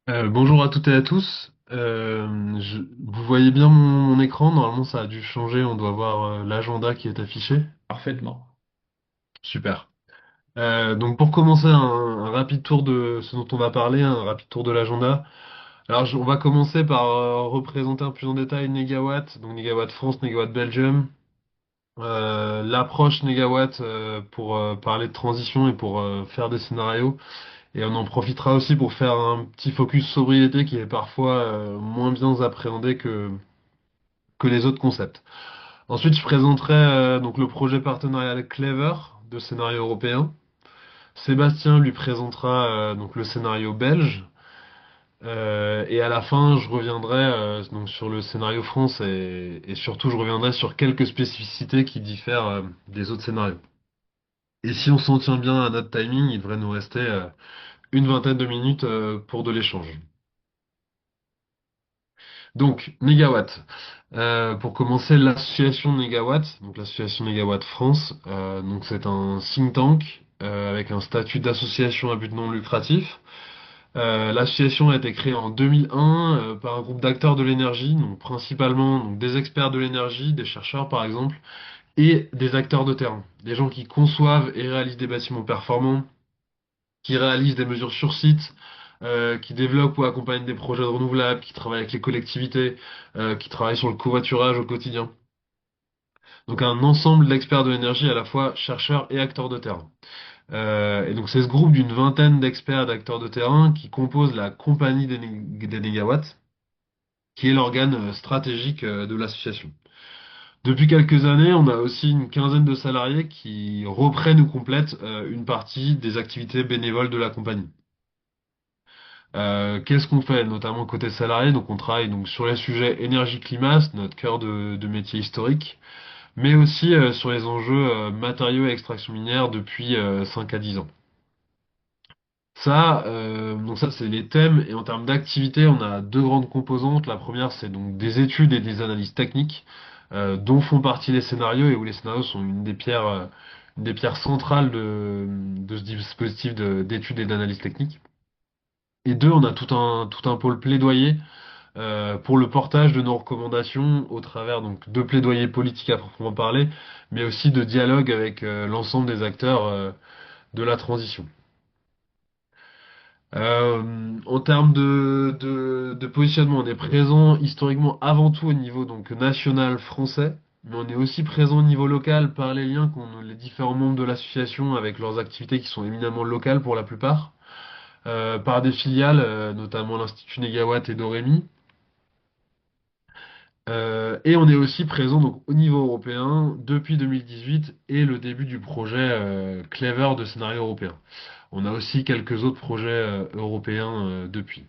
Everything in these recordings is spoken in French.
Bonjour à toutes et à tous. Vous voyez bien mon écran? Normalement, ça a dû changer. On doit voir l'agenda qui est affiché. Parfaitement. Super. Donc, pour commencer, un rapide tour de ce dont on va parler, un rapide tour de l'agenda. Alors, on va commencer par représenter un peu plus en détail Négawatt, donc Négawatt France, Négawatt Belgium. L'approche Négawatt pour parler de transition et pour faire des scénarios. Et on en profitera aussi pour faire un petit focus sobriété qui est parfois moins bien appréhendé que les autres concepts. Ensuite, je présenterai donc le projet partenarial Clever de scénario européen. Sébastien lui présentera donc le scénario belge. Et à la fin, je reviendrai donc sur le scénario France et surtout je reviendrai sur quelques spécificités qui diffèrent des autres scénarios. Et si on s'en tient bien à notre timing, il devrait nous rester une vingtaine de minutes pour de l'échange. Donc, Négawatt. Pour commencer, l'association Négawatt, donc l'association Négawatt France, donc c'est un think tank avec un statut d'association à but non lucratif. L'association a été créée en 2001 par un groupe d'acteurs de l'énergie, donc principalement donc, des experts de l'énergie, des chercheurs par exemple, et des acteurs de terrain, des gens qui conçoivent et réalisent des bâtiments performants, qui réalisent des mesures sur site, qui développent ou accompagnent des projets de renouvelables, qui travaillent avec les collectivités, qui travaillent sur le covoiturage au quotidien. Donc un ensemble d'experts de l'énergie à la fois chercheurs et acteurs de terrain. Et donc c'est ce groupe d'une vingtaine d'experts et d'acteurs de terrain qui compose la compagnie des négawatts, qui est l'organe stratégique de l'association. Depuis quelques années, on a aussi une quinzaine de salariés qui reprennent ou complètent une partie des activités bénévoles de la compagnie. Qu'est-ce qu'on fait, notamment côté salarié? Donc on travaille donc sur les sujets énergie-climat, c'est notre cœur de métier historique, mais aussi sur les enjeux matériaux et extraction minière depuis 5 à 10 ans. Donc ça c'est les thèmes, et en termes d'activité, on a deux grandes composantes. La première, c'est donc des études et des analyses techniques, dont font partie les scénarios, et où les scénarios sont une des pierres centrales de ce dispositif d'études et d'analyse technique. Et deux, on a tout un pôle plaidoyer pour le portage de nos recommandations au travers donc de plaidoyer politique à proprement parler, mais aussi de dialogue avec l'ensemble des acteurs de la transition. En termes de positionnement, on est présent historiquement avant tout au niveau donc national français, mais on est aussi présent au niveau local par les liens qu'ont les différents membres de l'association avec leurs activités qui sont éminemment locales pour la plupart, par des filiales, notamment l'Institut Négawatt et Dorémy. Et on est aussi présent donc au niveau européen depuis 2018 et le début du projet Clever de scénario européen. On a aussi quelques autres projets européens depuis.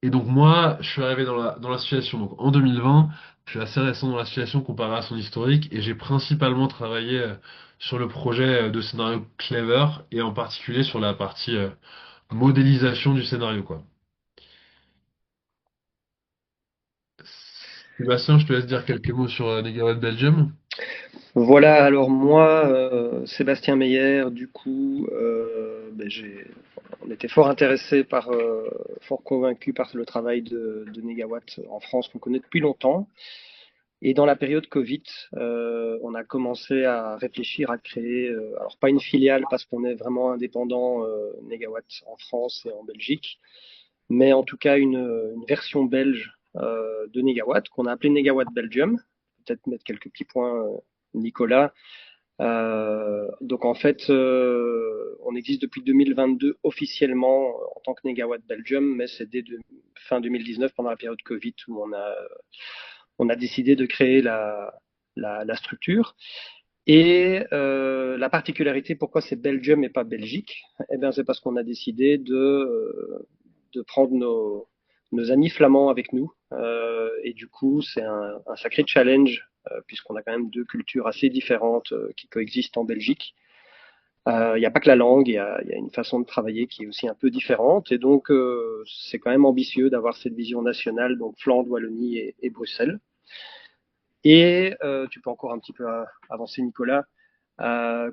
Et donc moi, je suis arrivé dans l'association donc en 2020. Je suis assez récent dans l'association comparé à son historique et j'ai principalement travaillé sur le projet de scénario Clever et en particulier sur la partie modélisation du scénario quoi. Sébastien, je te laisse dire quelques mots sur Negawatt Belgium. Voilà, alors moi, Sébastien Meyer, du coup, on était fort intéressé fort convaincu par le travail de Négawatt en France qu'on connaît depuis longtemps. Et dans la période Covid, on a commencé à réfléchir à créer, alors pas une filiale parce qu'on est vraiment indépendant, Négawatt en France et en Belgique, mais en tout cas une version belge de Négawatt qu'on a appelé Négawatt Belgium. Peut-être mettre quelques petits points, Nicolas. Donc en fait, on existe depuis 2022 officiellement en tant que Négawatt Belgium, mais c'est fin 2019 pendant la période Covid où on a décidé de créer la structure. Et la particularité, pourquoi c'est Belgium et pas Belgique? Eh bien, c'est parce qu'on a décidé de prendre nos amis flamands avec nous. Et du coup, c'est un sacré challenge, puisqu'on a quand même deux cultures assez différentes qui coexistent en Belgique. Il n'y a pas que la langue, il y a une façon de travailler qui est aussi un peu différente. Et donc, c'est quand même ambitieux d'avoir cette vision nationale, donc Flandre, Wallonie et Bruxelles. Et tu peux encore un petit peu avancer, Nicolas. Ça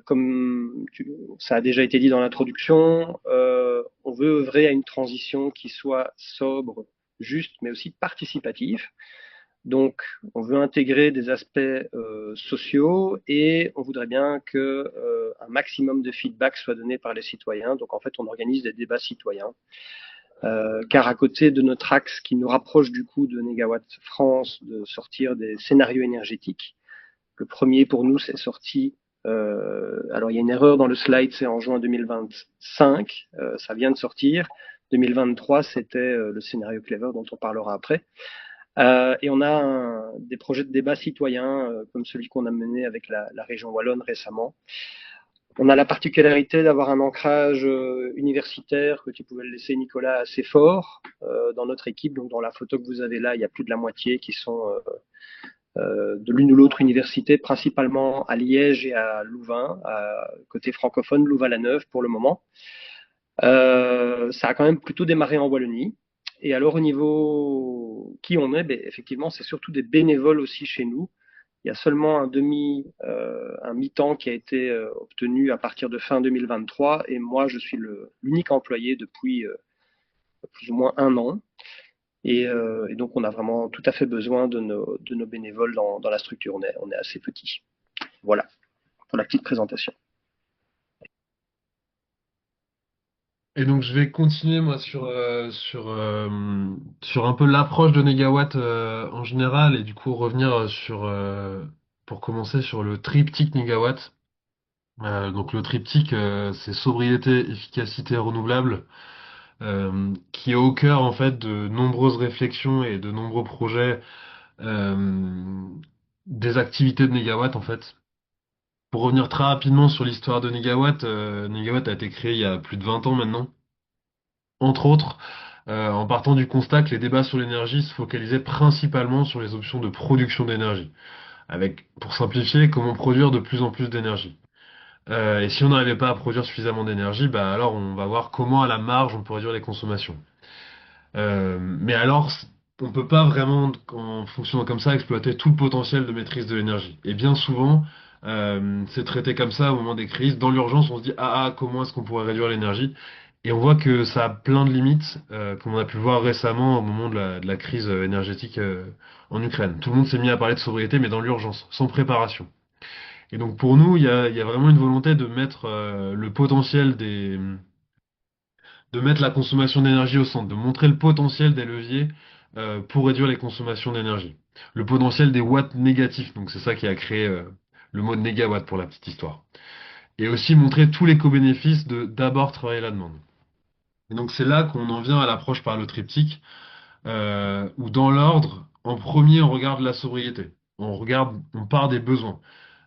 a déjà été dit dans l'introduction, on veut œuvrer à une transition qui soit sobre, juste, mais aussi participative. Donc, on veut intégrer des aspects sociaux et on voudrait bien que un maximum de feedback soit donné par les citoyens. Donc, en fait, on organise des débats citoyens. Car à côté de notre axe qui nous rapproche du coup de Négawatt France de sortir des scénarios énergétiques, le premier pour nous c'est sorti. Alors il y a une erreur dans le slide, c'est en juin 2025, ça vient de sortir. 2023 c'était le scénario Clever dont on parlera après. Et on a des projets de débat citoyens comme celui qu'on a mené avec la région Wallonne récemment. On a la particularité d'avoir un ancrage universitaire, que tu pouvais le laisser Nicolas, assez fort dans notre équipe. Donc dans la photo que vous avez là, il y a plus de la moitié qui sont de l'une ou l'autre université, principalement à Liège et à Louvain, côté francophone, Louvain-la-Neuve pour le moment. Ça a quand même plutôt démarré en Wallonie. Et alors au niveau qui on est, ben, effectivement, c'est surtout des bénévoles aussi chez nous. Il y a seulement un mi-temps qui a été obtenu à partir de fin 2023 et moi je suis l'unique employé depuis plus ou moins un an. Et donc on a vraiment tout à fait besoin de nos bénévoles dans la structure. On est assez petit. Voilà pour la petite présentation. Et donc je vais continuer moi sur un peu l'approche de Negawatt en général et du coup revenir pour commencer sur le triptyque Negawatt. Donc le triptyque c'est sobriété, efficacité, renouvelable, qui est au cœur en fait de nombreuses réflexions et de nombreux projets euh, des activités de Negawatt en fait. Pour revenir très rapidement sur l'histoire de Negawatt, Negawatt a été créé il y a plus de 20 ans maintenant. Entre autres, en partant du constat que les débats sur l'énergie se focalisaient principalement sur les options de production d'énergie, avec, pour simplifier, comment produire de plus en plus d'énergie. Et si on n'arrivait pas à produire suffisamment d'énergie, bah alors on va voir comment à la marge on peut réduire les consommations. Mais alors, on peut pas vraiment, en fonctionnant comme ça, exploiter tout le potentiel de maîtrise de l'énergie. Et bien souvent, c'est traité comme ça au moment des crises. Dans l'urgence, on se dit, comment est-ce qu'on pourrait réduire l'énergie? Et on voit que ça a plein de limites, comme on a pu le voir récemment au moment de la crise énergétique en Ukraine. Tout le monde s'est mis à parler de sobriété, mais dans l'urgence, sans préparation. Et donc pour nous, il y a vraiment une volonté de mettre le potentiel de mettre la consommation d'énergie au centre, de montrer le potentiel des leviers pour réduire les consommations d'énergie. Le potentiel des watts négatifs, donc c'est ça qui a créé le mot de négawatt pour la petite histoire. Et aussi montrer tous les co-bénéfices de d'abord travailler la demande. Et donc c'est là qu'on en vient à l'approche par le triptyque, où dans l'ordre, en premier on regarde la sobriété. On part des besoins.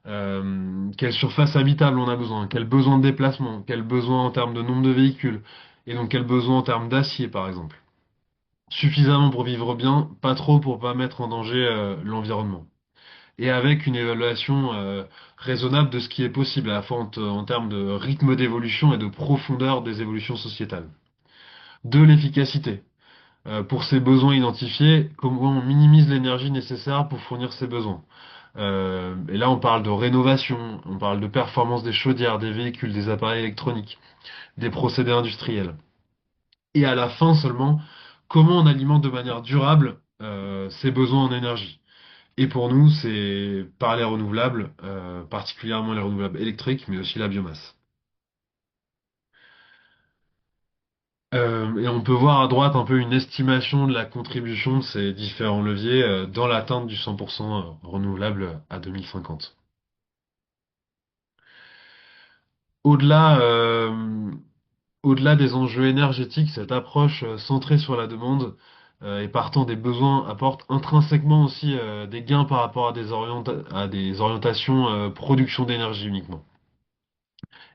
Quelle surface habitable on a besoin, quel besoin de déplacement, quel besoin en termes de nombre de véhicules, et donc quel besoin en termes d'acier par exemple. Suffisamment pour vivre bien, pas trop pour pas mettre en danger l'environnement. Et avec une évaluation raisonnable de ce qui est possible, à la fois en termes de rythme d'évolution et de profondeur des évolutions sociétales. De l'efficacité. Pour ces besoins identifiés, comment on minimise l'énergie nécessaire pour fournir ces besoins. Et là, on parle de rénovation, on parle de performance des chaudières, des véhicules, des appareils électroniques, des procédés industriels. Et à la fin seulement, comment on alimente de manière durable ces besoins en énergie. Et pour nous, c'est par les renouvelables, particulièrement les renouvelables électriques, mais aussi la biomasse. Et on peut voir à droite un peu une estimation de la contribution de ces différents leviers dans l'atteinte du 100% renouvelable à 2050. Au-delà, au-delà des enjeux énergétiques, cette approche centrée sur la demande et partant des besoins apporte intrinsèquement aussi des gains par rapport à des orientations production d'énergie uniquement.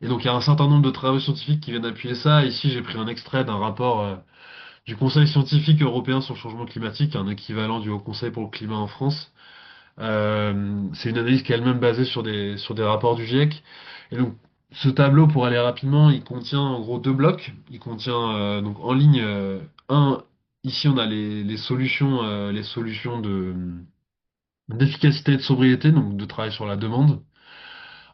Et donc il y a un certain nombre de travaux scientifiques qui viennent appuyer ça. Ici, j'ai pris un extrait d'un rapport du Conseil scientifique européen sur le changement climatique, un équivalent du Haut Conseil pour le climat en France. C'est une analyse qui est elle-même basée sur des rapports du GIEC. Et donc, ce tableau, pour aller rapidement, il contient en gros deux blocs. Il contient donc en ligne ici on a les solutions d'efficacité et de sobriété, donc de travail sur la demande.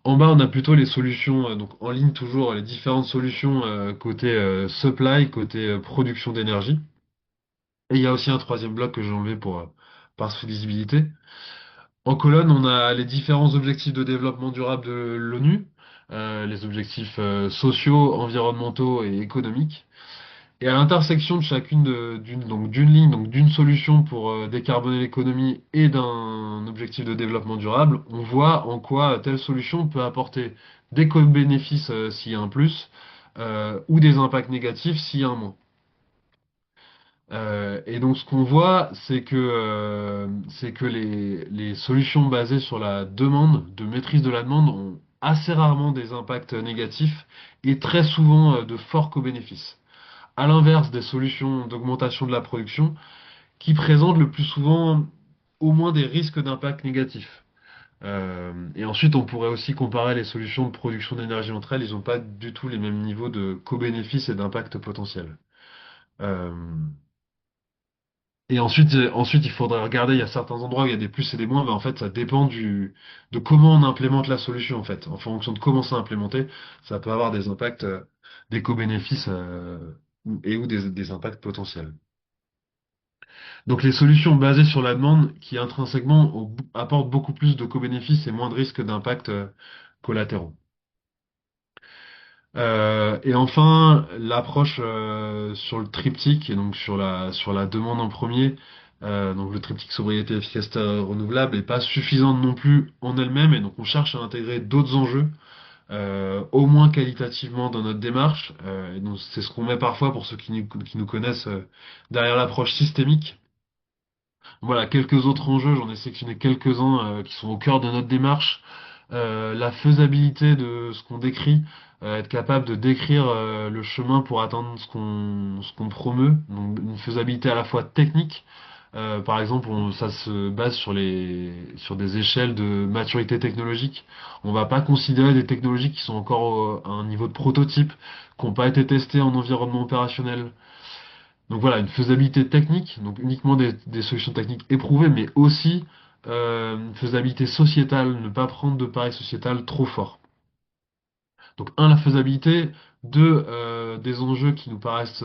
En bas, on a plutôt les solutions, donc en ligne toujours, les différentes solutions côté supply, côté production d'énergie. Et il y a aussi un troisième bloc que j'ai enlevé pour par lisibilité. En colonne, on a les différents objectifs de développement durable de l'ONU, les objectifs sociaux, environnementaux et économiques. Et à l'intersection de chacune d'une ligne, donc d'une solution pour décarboner l'économie et d'un objectif de développement durable, on voit en quoi telle solution peut apporter des co-bénéfices s'il y a un plus, ou des impacts négatifs s'il y a un moins. Et donc ce qu'on voit, c'est que les solutions basées sur la demande, de maîtrise de la demande, ont assez rarement des impacts négatifs et très souvent de forts co-bénéfices. À l'inverse des solutions d'augmentation de la production, qui présentent le plus souvent au moins des risques d'impact négatifs. Et ensuite, on pourrait aussi comparer les solutions de production d'énergie entre elles. Ils n'ont pas du tout les mêmes niveaux de co-bénéfices et d'impact potentiel. Euh, Et ensuite, il faudrait regarder, il y a certains endroits où il y a des plus et des moins, mais en fait, ça dépend de comment on implémente la solution, en fait. En fonction de comment c'est implémenté, ça peut avoir des impacts, des co-bénéfices, et ou des impacts potentiels. Donc, les solutions basées sur la demande, qui intrinsèquement apportent beaucoup plus de co-bénéfices et moins de risques d'impacts, collatéraux. Et enfin, l'approche sur le triptyque, et donc sur la demande en premier, donc le triptyque sobriété, efficacité, renouvelable, est pas suffisante non plus en elle-même, et donc on cherche à intégrer d'autres enjeux, au moins qualitativement dans notre démarche. Et donc c'est ce qu'on met parfois pour ceux qui nous connaissent derrière l'approche systémique. Voilà, quelques autres enjeux, j'en ai sélectionné quelques-uns qui sont au cœur de notre démarche. La faisabilité de ce qu'on décrit, être capable de décrire le chemin pour atteindre ce qu'on promeut, donc une faisabilité à la fois technique. Par exemple, ça se base sur des échelles de maturité technologique. On va pas considérer des technologies qui sont encore à un niveau de prototype, qui n'ont pas été testées en environnement opérationnel. Donc voilà, une faisabilité technique, donc uniquement des solutions techniques éprouvées, mais aussi une faisabilité sociétale, ne pas prendre de paris sociétal trop fort. Donc un, la faisabilité, deux, des enjeux qui nous paraissent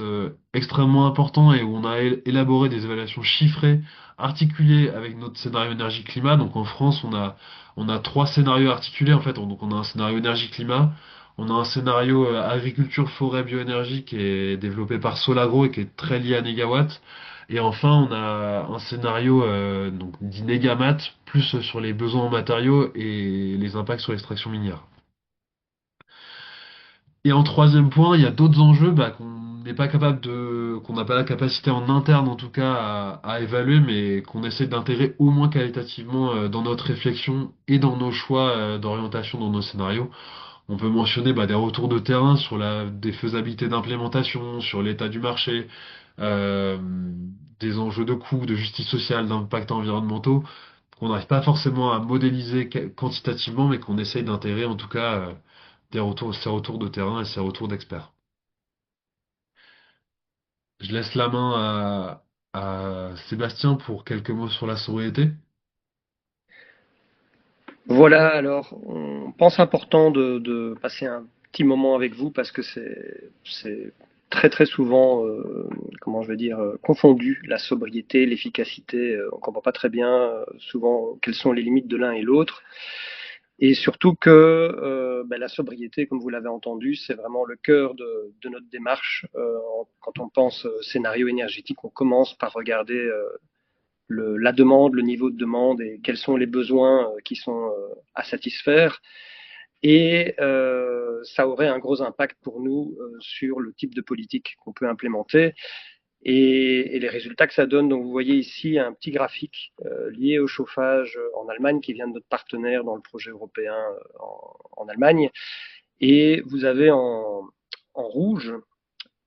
extrêmement importants et où on a élaboré des évaluations chiffrées, articulées avec notre scénario énergie-climat. Donc en France, on a trois scénarios articulés en fait. Donc on a un scénario énergie-climat, on a un scénario agriculture, forêt, bioénergie qui est développé par Solagro et qui est très lié à Négawatt. Et enfin, on a un scénario donc dit Négamat, plus sur les besoins en matériaux et les impacts sur l'extraction minière. Et en troisième point, il y a d'autres enjeux qu'on n'a pas la capacité en interne en tout cas à évaluer, mais qu'on essaie d'intégrer au moins qualitativement dans notre réflexion et dans nos choix d'orientation dans nos scénarios. On peut mentionner des retours de terrain sur des faisabilités d'implémentation, sur l'état du marché, euh, des enjeux de coût, de justice sociale, d'impact environnementaux, qu'on n'arrive pas forcément à modéliser quantitativement, mais qu'on essaye d'intégrer en tout cas ces retours de terrain et ces retours d'experts. Je laisse la main à Sébastien pour quelques mots sur la sobriété. Voilà, alors on pense important de passer un petit moment avec vous parce que c'est très très souvent, comment je vais dire, confondu, la sobriété, l'efficacité. On comprend pas très bien souvent quelles sont les limites de l'un et l'autre. Et surtout que la sobriété, comme vous l'avez entendu, c'est vraiment le cœur de notre démarche. Quand on pense scénario énergétique, on commence par regarder la demande, le niveau de demande et quels sont les besoins qui sont à satisfaire. Et ça aurait un gros impact pour nous sur le type de politique qu'on peut implémenter et les résultats que ça donne. Donc vous voyez ici un petit graphique lié au chauffage en Allemagne qui vient de notre partenaire dans le projet européen en Allemagne. Et vous avez en rouge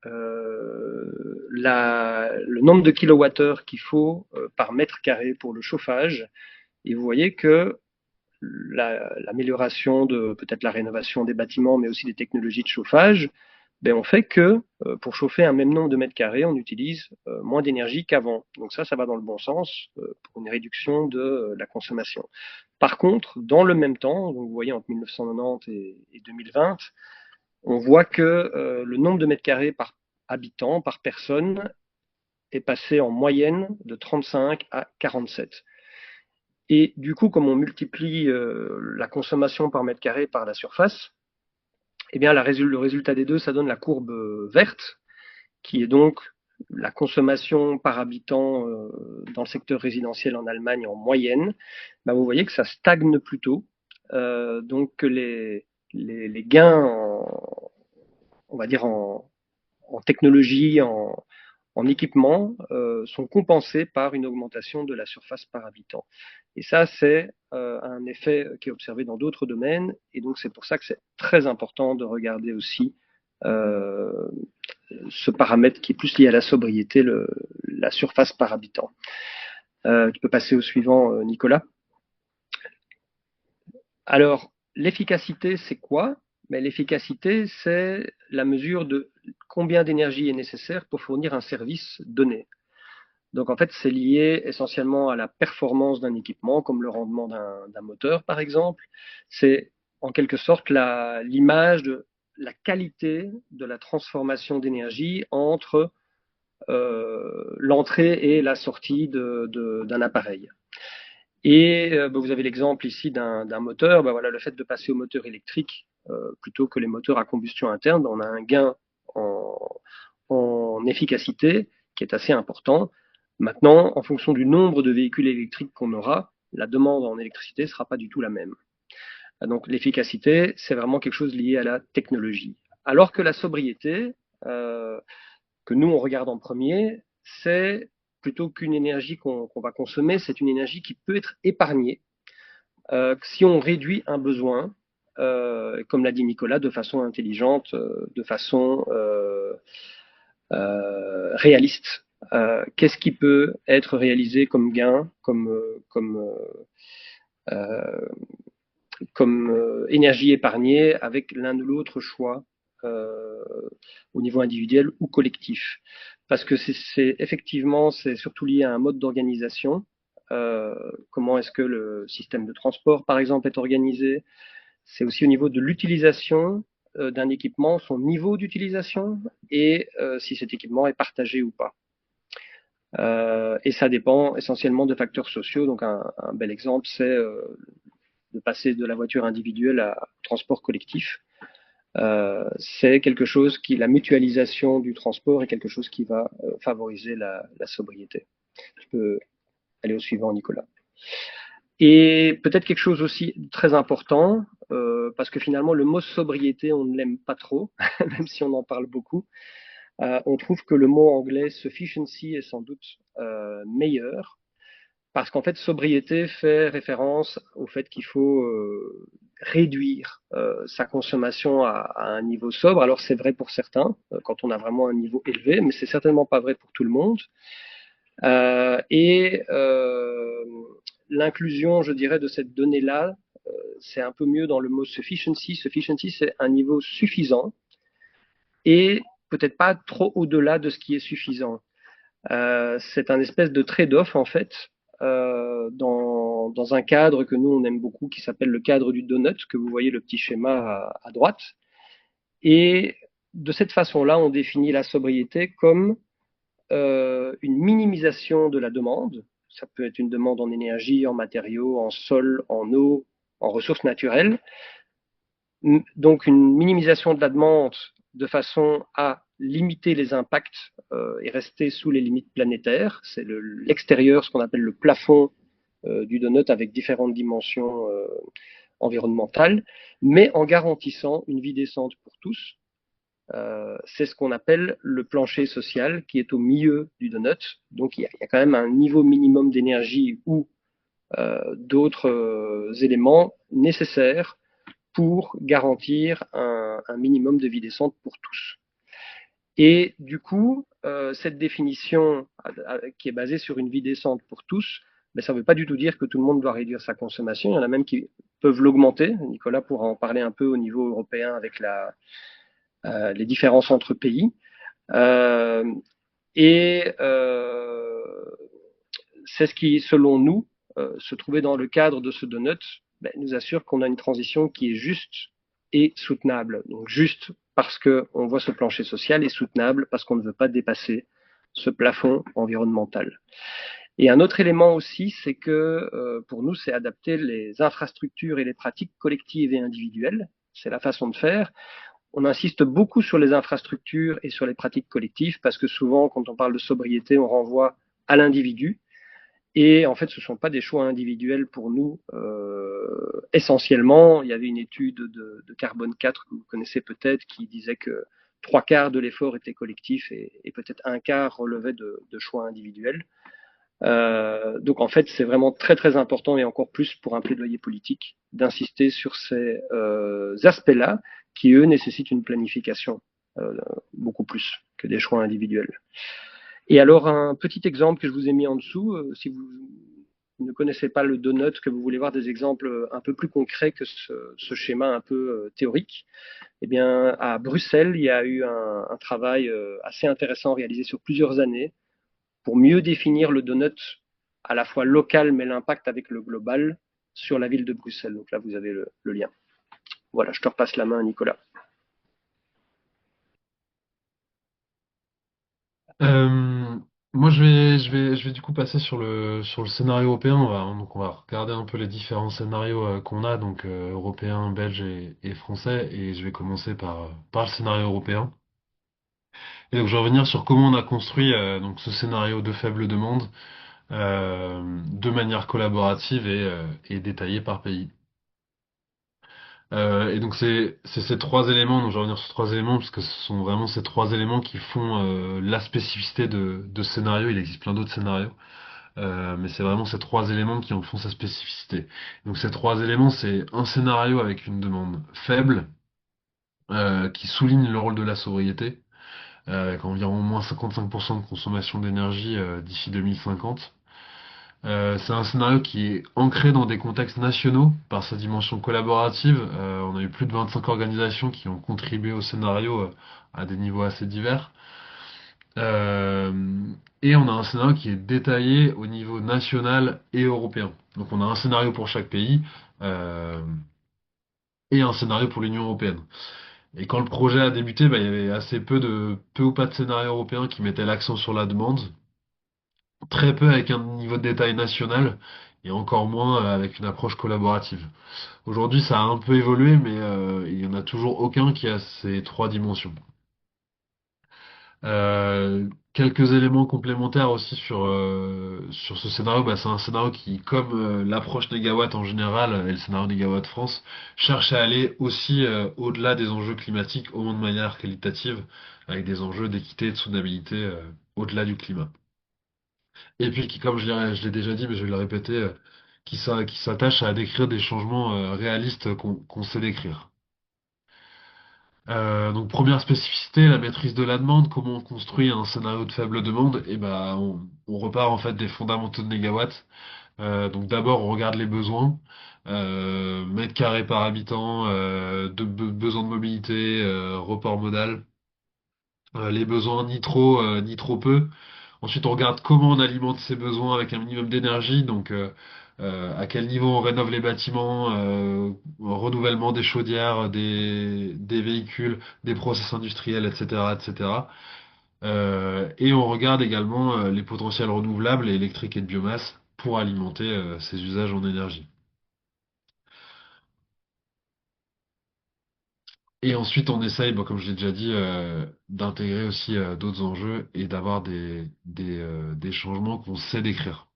le nombre de kilowattheures qu'il faut par mètre carré pour le chauffage. Et vous voyez que l'amélioration de peut-être la rénovation des bâtiments, mais aussi des technologies de chauffage, ben on fait que pour chauffer un même nombre de mètres carrés, on utilise moins d'énergie qu'avant. Donc ça va dans le bon sens pour une réduction de la consommation. Par contre, dans le même temps, donc vous voyez entre 1990 et 2020, on voit que le nombre de mètres carrés par habitant, par personne, est passé en moyenne de 35 à 47. Et du coup, comme on multiplie la consommation par mètre carré par la surface, eh bien le résultat des deux, ça donne la courbe verte, qui est donc la consommation par habitant dans le secteur résidentiel en Allemagne en moyenne. Ben, vous voyez que ça stagne plutôt. Donc que les gains, on va dire en technologie, en équipement, sont compensés par une augmentation de la surface par habitant. Et ça, c'est un effet qui est observé dans d'autres domaines. Et donc, c'est pour ça que c'est très important de regarder aussi euh, ce paramètre qui est plus lié à la sobriété, la surface par habitant. Tu peux passer au suivant, Nicolas. Alors, l'efficacité, c'est quoi? Mais l'efficacité, c'est la mesure de combien d'énergie est nécessaire pour fournir un service donné. Donc en fait, c'est lié essentiellement à la performance d'un équipement, comme le rendement d'un moteur, par exemple. C'est en quelque sorte l'image de la qualité de la transformation d'énergie entre l'entrée et la sortie d'un appareil. Et vous avez l'exemple ici d'un moteur. Ben voilà, le fait de passer au moteur électrique plutôt que les moteurs à combustion interne, on a un gain en, en efficacité qui est assez important. Maintenant, en fonction du nombre de véhicules électriques qu'on aura, la demande en électricité ne sera pas du tout la même. Donc l'efficacité, c'est vraiment quelque chose lié à la technologie. Alors que la sobriété, euh, que nous on regarde en premier, c'est plutôt qu'une énergie qu'on va consommer, c'est une énergie qui peut être épargnée si on réduit un besoin, comme l'a dit Nicolas, de façon intelligente, de façon réaliste. Qu'est-ce qui peut être réalisé comme gain, euh, énergie épargnée avec l'un ou l'autre choix euh, au niveau individuel ou collectif. Parce que effectivement, c'est surtout lié à un mode d'organisation. Comment est-ce que le système de transport, par exemple, est organisé? C'est aussi au niveau de l'utilisation d'un équipement, son niveau d'utilisation et si cet équipement est partagé ou pas. Et ça dépend essentiellement de facteurs sociaux. Donc un bel exemple, c'est de passer de la voiture individuelle à transport collectif. C'est quelque chose qui, la mutualisation du transport est quelque chose qui va favoriser la sobriété. Je peux aller au suivant, Nicolas. Et peut-être quelque chose aussi très important, parce que finalement le mot sobriété, on ne l'aime pas trop, même si on en parle beaucoup. On trouve que le mot anglais sufficiency est sans doute meilleur, parce qu'en fait sobriété fait référence au fait qu'il faut réduire sa consommation à un niveau sobre. Alors c'est vrai pour certains, quand on a vraiment un niveau élevé, mais c'est certainement pas vrai pour tout le monde. Et l'inclusion, je dirais, de cette donnée-là, c'est un peu mieux dans le mot sufficiency. Sufficiency, c'est un niveau suffisant et peut-être pas trop au-delà de ce qui est suffisant. C'est un espèce de trade-off, en fait, dans un cadre que nous, on aime beaucoup, qui s'appelle le cadre du donut, que vous voyez le petit schéma à droite. Et de cette façon-là, on définit la sobriété comme une minimisation de la demande. Ça peut être une demande en énergie, en matériaux, en sol, en eau, en ressources naturelles. Donc une minimisation de la demande de façon à limiter les impacts et rester sous les limites planétaires. C'est l'extérieur, ce qu'on appelle le plafond du donut avec différentes dimensions environnementales, mais en garantissant une vie décente pour tous. C'est ce qu'on appelle le plancher social qui est au milieu du donut. Donc il y a quand même un niveau minimum d'énergie ou d'autres éléments nécessaires pour garantir un minimum de vie décente pour tous. Et du coup, cette définition qui est basée sur une vie décente pour tous, mais ça ne veut pas du tout dire que tout le monde doit réduire sa consommation. Il y en a même qui peuvent l'augmenter. Nicolas pourra en parler un peu au niveau européen avec les différences entre pays. Euh, et c'est ce qui, selon nous, se trouvait dans le cadre de ce donut, ben, nous assure qu'on a une transition qui est juste et soutenable. Donc juste parce qu'on voit ce plancher social et soutenable parce qu'on ne veut pas dépasser ce plafond environnemental. Et un autre élément aussi, c'est que pour nous, c'est adapter les infrastructures et les pratiques collectives et individuelles. C'est la façon de faire. On insiste beaucoup sur les infrastructures et sur les pratiques collectives parce que souvent, quand on parle de sobriété, on renvoie à l'individu. Et en fait, ce ne sont pas des choix individuels pour nous. Essentiellement, il y avait une étude de Carbone 4 que vous connaissez peut-être qui disait que trois quarts de l'effort était collectif et peut-être un quart relevait de choix individuels. Donc en fait, c'est vraiment très très important et encore plus pour un plaidoyer politique d'insister sur ces aspects-là qui eux nécessitent une planification euh, beaucoup plus que des choix individuels. Et alors un petit exemple que je vous ai mis en dessous, si vous ne connaissez pas le donut, que vous voulez voir des exemples un peu plus concrets que ce schéma un peu théorique, eh bien à Bruxelles, il y a eu un travail assez intéressant réalisé sur plusieurs années pour mieux définir le donut à la fois local mais l'impact avec le global sur la ville de Bruxelles. Donc là, vous avez le lien. Voilà, je te repasse la main, Nicolas. Euh, Moi, je vais du coup passer sur le scénario européen. Donc, on va regarder un peu les différents scénarios qu'on a, donc européen, belge et français. Et je vais commencer par le scénario européen. Et donc, je vais revenir sur comment on a construit donc ce scénario de faible demande de manière collaborative et détaillée par pays. Et donc c'est ces trois éléments, donc je vais revenir sur ces trois éléments parce que ce sont vraiment ces trois éléments qui font la spécificité de ce scénario. Il existe plein d'autres scénarios, mais c'est vraiment ces trois éléments qui en font sa spécificité. Donc ces trois éléments, c'est un scénario avec une demande faible, qui souligne le rôle de la sobriété, avec environ moins 55% de consommation d'énergie d'ici 2050. C'est un scénario qui est ancré dans des contextes nationaux par sa dimension collaborative. On a eu plus de 25 organisations qui ont contribué au scénario à des niveaux assez divers. Euh, et on a un scénario qui est détaillé au niveau national et européen. Donc on a un scénario pour chaque pays euh, et un scénario pour l'Union européenne. Et quand le projet a débuté, bah, il y avait assez peu ou pas de scénario européen qui mettait l'accent sur la demande, très peu avec un niveau de détail national et encore moins avec une approche collaborative. Aujourd'hui, ça a un peu évolué, mais il y en a toujours aucun qui a ces trois dimensions. Quelques éléments complémentaires aussi sur ce scénario. Bah, c'est un scénario qui, comme l'approche Négawatt en général et le scénario Négawatt France, cherche à aller aussi au-delà des enjeux climatiques, au moins de manière qualitative, avec des enjeux d'équité et de soutenabilité au-delà du climat. Et puis qui, comme je l'ai déjà dit, mais je vais le répéter, qui s'attache à décrire des changements réalistes qu'on sait décrire. Donc première spécificité, la maîtrise de la demande, comment on construit un scénario de faible demande, et ben on repart en fait des fondamentaux de Négawatt. Donc d'abord on regarde les besoins, mètres carrés par habitant, besoins de mobilité, report modal, les besoins ni trop peu. Ensuite, on regarde comment on alimente ces besoins avec un minimum d'énergie, donc à quel niveau on rénove les bâtiments, renouvellement des chaudières, des véhicules, des process industriels, etc., etc. Et on regarde également les potentiels renouvelables et électriques et de biomasse pour alimenter ces usages en énergie. Et ensuite, on essaye, bon, comme je l'ai déjà dit, d'intégrer aussi d'autres enjeux et d'avoir des changements qu'on sait décrire.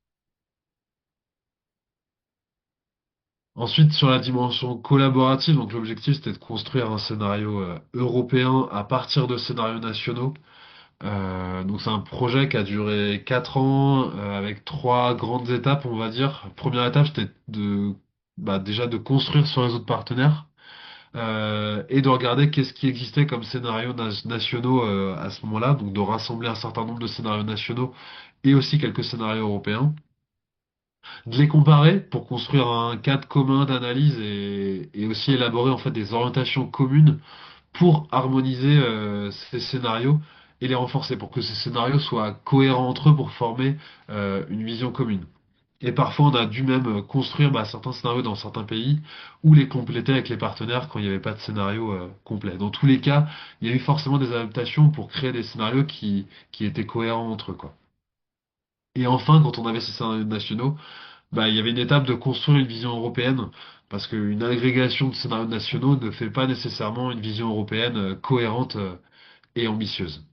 Ensuite, sur la dimension collaborative, donc l'objectif c'était de construire un scénario européen à partir de scénarios nationaux. Donc c'est un projet qui a duré 4 ans avec trois grandes étapes, on va dire. Première étape, c'était déjà de construire sur les autres partenaires et de regarder qu'est-ce qui existait comme scénarios nationaux à ce moment-là, donc de rassembler un certain nombre de scénarios nationaux et aussi quelques scénarios européens, de les comparer pour construire un cadre commun d'analyse et aussi élaborer en fait des orientations communes pour harmoniser ces scénarios et les renforcer, pour que ces scénarios soient cohérents entre eux pour former une vision commune. Et parfois, on a dû même construire certains scénarios dans certains pays ou les compléter avec les partenaires quand il n'y avait pas de scénario complet. Dans tous les cas, il y a eu forcément des adaptations pour créer des scénarios qui étaient cohérents entre eux, quoi. Et enfin, quand on avait ces scénarios nationaux, il y avait une étape de construire une vision européenne, parce qu'une agrégation de scénarios nationaux ne fait pas nécessairement une vision européenne cohérente et ambitieuse.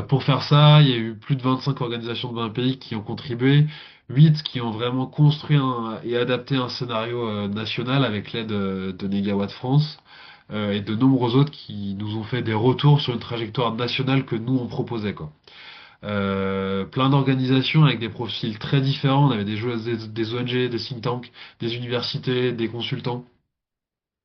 Pour faire ça, il y a eu plus de 25 organisations de 20 pays qui ont contribué, 8 qui ont vraiment construit et adapté un scénario national avec l'aide de Négawatt France, et de nombreux autres qui nous ont fait des retours sur une trajectoire nationale que nous on proposait, quoi. Plein d'organisations avec des profils très différents. On avait des ONG, des think tanks, des universités, des consultants.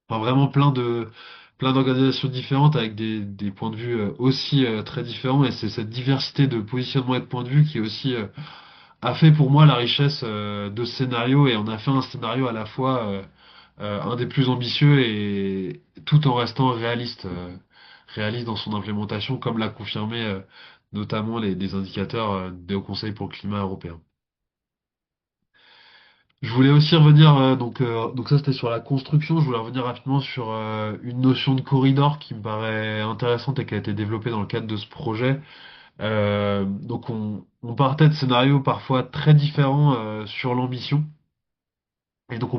Enfin, vraiment plein d'organisations différentes avec des points de vue aussi très différents. Et c'est cette diversité de positionnement et de points de vue qui aussi a fait pour moi la richesse de ce scénario. Et on a fait un scénario à la fois un des plus ambitieux et tout en restant réaliste dans son implémentation, comme l'a confirmé notamment des indicateurs des Hauts Conseil pour le climat européen. Je voulais aussi revenir, donc ça c'était sur la construction, je voulais revenir rapidement sur une notion de corridor qui me paraît intéressante et qui a été développée dans le cadre de ce projet. Donc on partait de scénarios parfois très différents sur l'ambition, et donc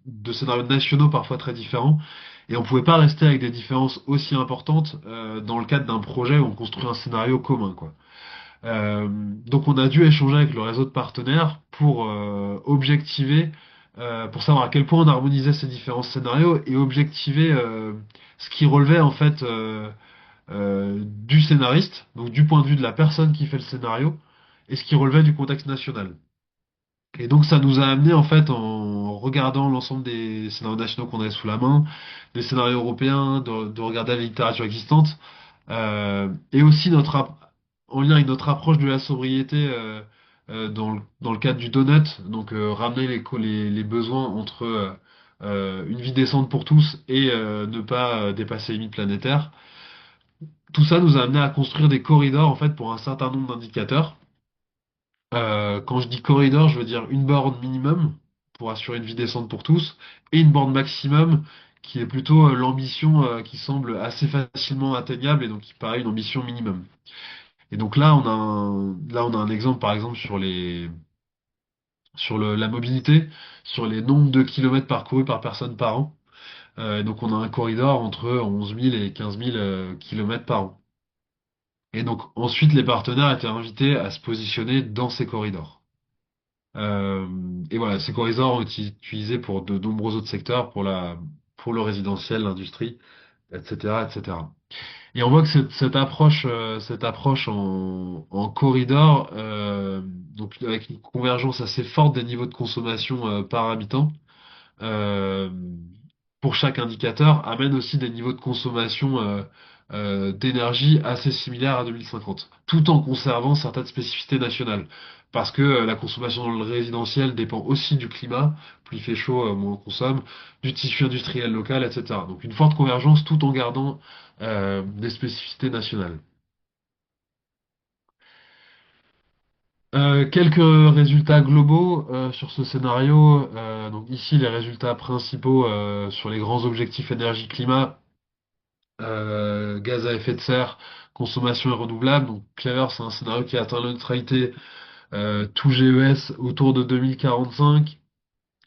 de scénarios nationaux parfois très différents, et on pouvait pas rester avec des différences aussi importantes dans le cadre d'un projet où on construit un scénario commun, quoi. Donc on a dû échanger avec le réseau de partenaires pour objectiver, pour savoir à quel point on harmonisait ces différents scénarios et objectiver ce qui relevait en fait du scénariste, donc du point de vue de la personne qui fait le scénario, et ce qui relevait du contexte national. Et donc ça nous a amené en fait en regardant l'ensemble des scénarios nationaux qu'on avait sous la main, des scénarios européens, de regarder la littérature existante, et aussi en lien avec notre approche de la sobriété dans le cadre du donut, donc ramener les besoins entre une vie décente pour tous et ne pas dépasser les limites planétaires. Tout ça nous a amené à construire des corridors en fait pour un certain nombre d'indicateurs. Quand je dis corridor, je veux dire une borne minimum pour assurer une vie décente pour tous et une borne maximum qui est plutôt l'ambition qui semble assez facilement atteignable et donc qui paraît une ambition minimum. Et donc là on a un exemple par exemple la mobilité, sur les nombres de kilomètres parcourus par personne par an. Et donc on a un corridor entre 11 000 et 15 000 kilomètres par an. Et donc ensuite les partenaires étaient invités à se positionner dans ces corridors. Euh, et voilà, ces corridors ont été utilisés pour de nombreux autres secteurs, pour le résidentiel, l'industrie, etc., etc. Et on voit que cette approche en corridor, donc avec une convergence assez forte des niveaux de consommation par habitant, euh, pour chaque indicateur, amène aussi des niveaux de consommation d'énergie assez similaires à 2050, tout en conservant certaines spécificités nationales. Parce que la consommation dans le résidentiel dépend aussi du climat, plus il fait chaud, moins on consomme, du tissu industriel local, etc. Donc une forte convergence tout en gardant des spécificités nationales. Quelques résultats globaux sur ce scénario. Donc ici, les résultats principaux sur les grands objectifs énergie-climat, gaz à effet de serre, consommation et renouvelable. Donc Clever, c'est un scénario qui atteint la neutralité tout GES autour de 2045.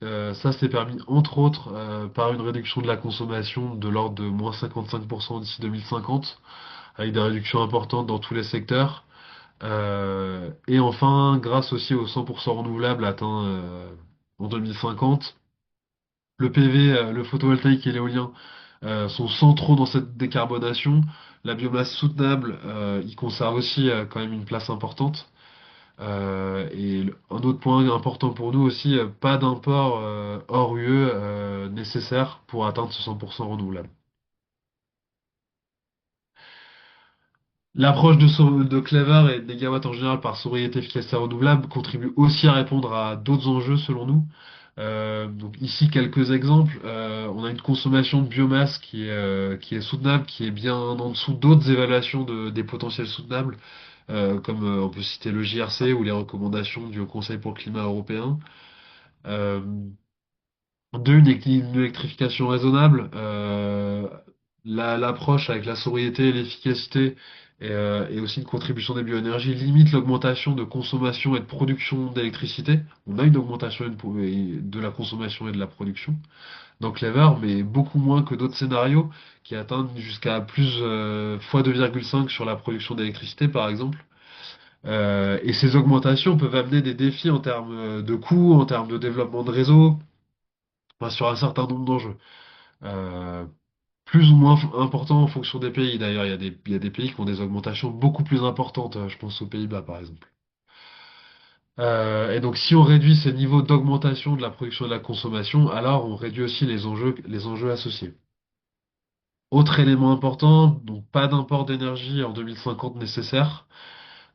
Ça, c'est permis entre autres par une réduction de la consommation de l'ordre de moins 55% d'ici 2050, avec des réductions importantes dans tous les secteurs. Et enfin, grâce aussi aux 100% renouvelables atteints en 2050, le PV, le photovoltaïque et l'éolien sont centraux dans cette décarbonation. La biomasse soutenable y conserve aussi quand même une place importante. Un autre point important pour nous aussi, pas d'import hors UE nécessaire pour atteindre ce 100% renouvelable. L'approche de Clever et de Negawatt en général par sobriété, efficacité renouvelable contribue aussi à répondre à d'autres enjeux selon nous. Donc ici quelques exemples. On a une consommation de biomasse qui est soutenable, qui est bien en dessous d'autres évaluations des potentiels soutenables, comme on peut citer le JRC ou les recommandations du Haut Conseil pour le climat européen. Euh, Deux, une électrification raisonnable. L'approche avec la sobriété, l'efficacité et aussi une contribution des bioénergies limite l'augmentation de consommation et de production d'électricité. On a une augmentation de la consommation et de la production dans Clever, mais beaucoup moins que d'autres scénarios qui atteignent jusqu'à plus fois 2,5 sur la production d'électricité, par exemple. Et ces augmentations peuvent amener des défis en termes de coûts, en termes de développement de réseau, enfin, sur un certain nombre d'enjeux. Euh, Plus ou moins importants en fonction des pays. D'ailleurs, il y a des pays qui ont des augmentations beaucoup plus importantes. Je pense aux Pays-Bas, par exemple. Et donc, si on réduit ces niveaux d'augmentation de la production et de la consommation, alors on réduit aussi les enjeux associés. Autre élément important, donc pas d'import d'énergie en 2050 nécessaire.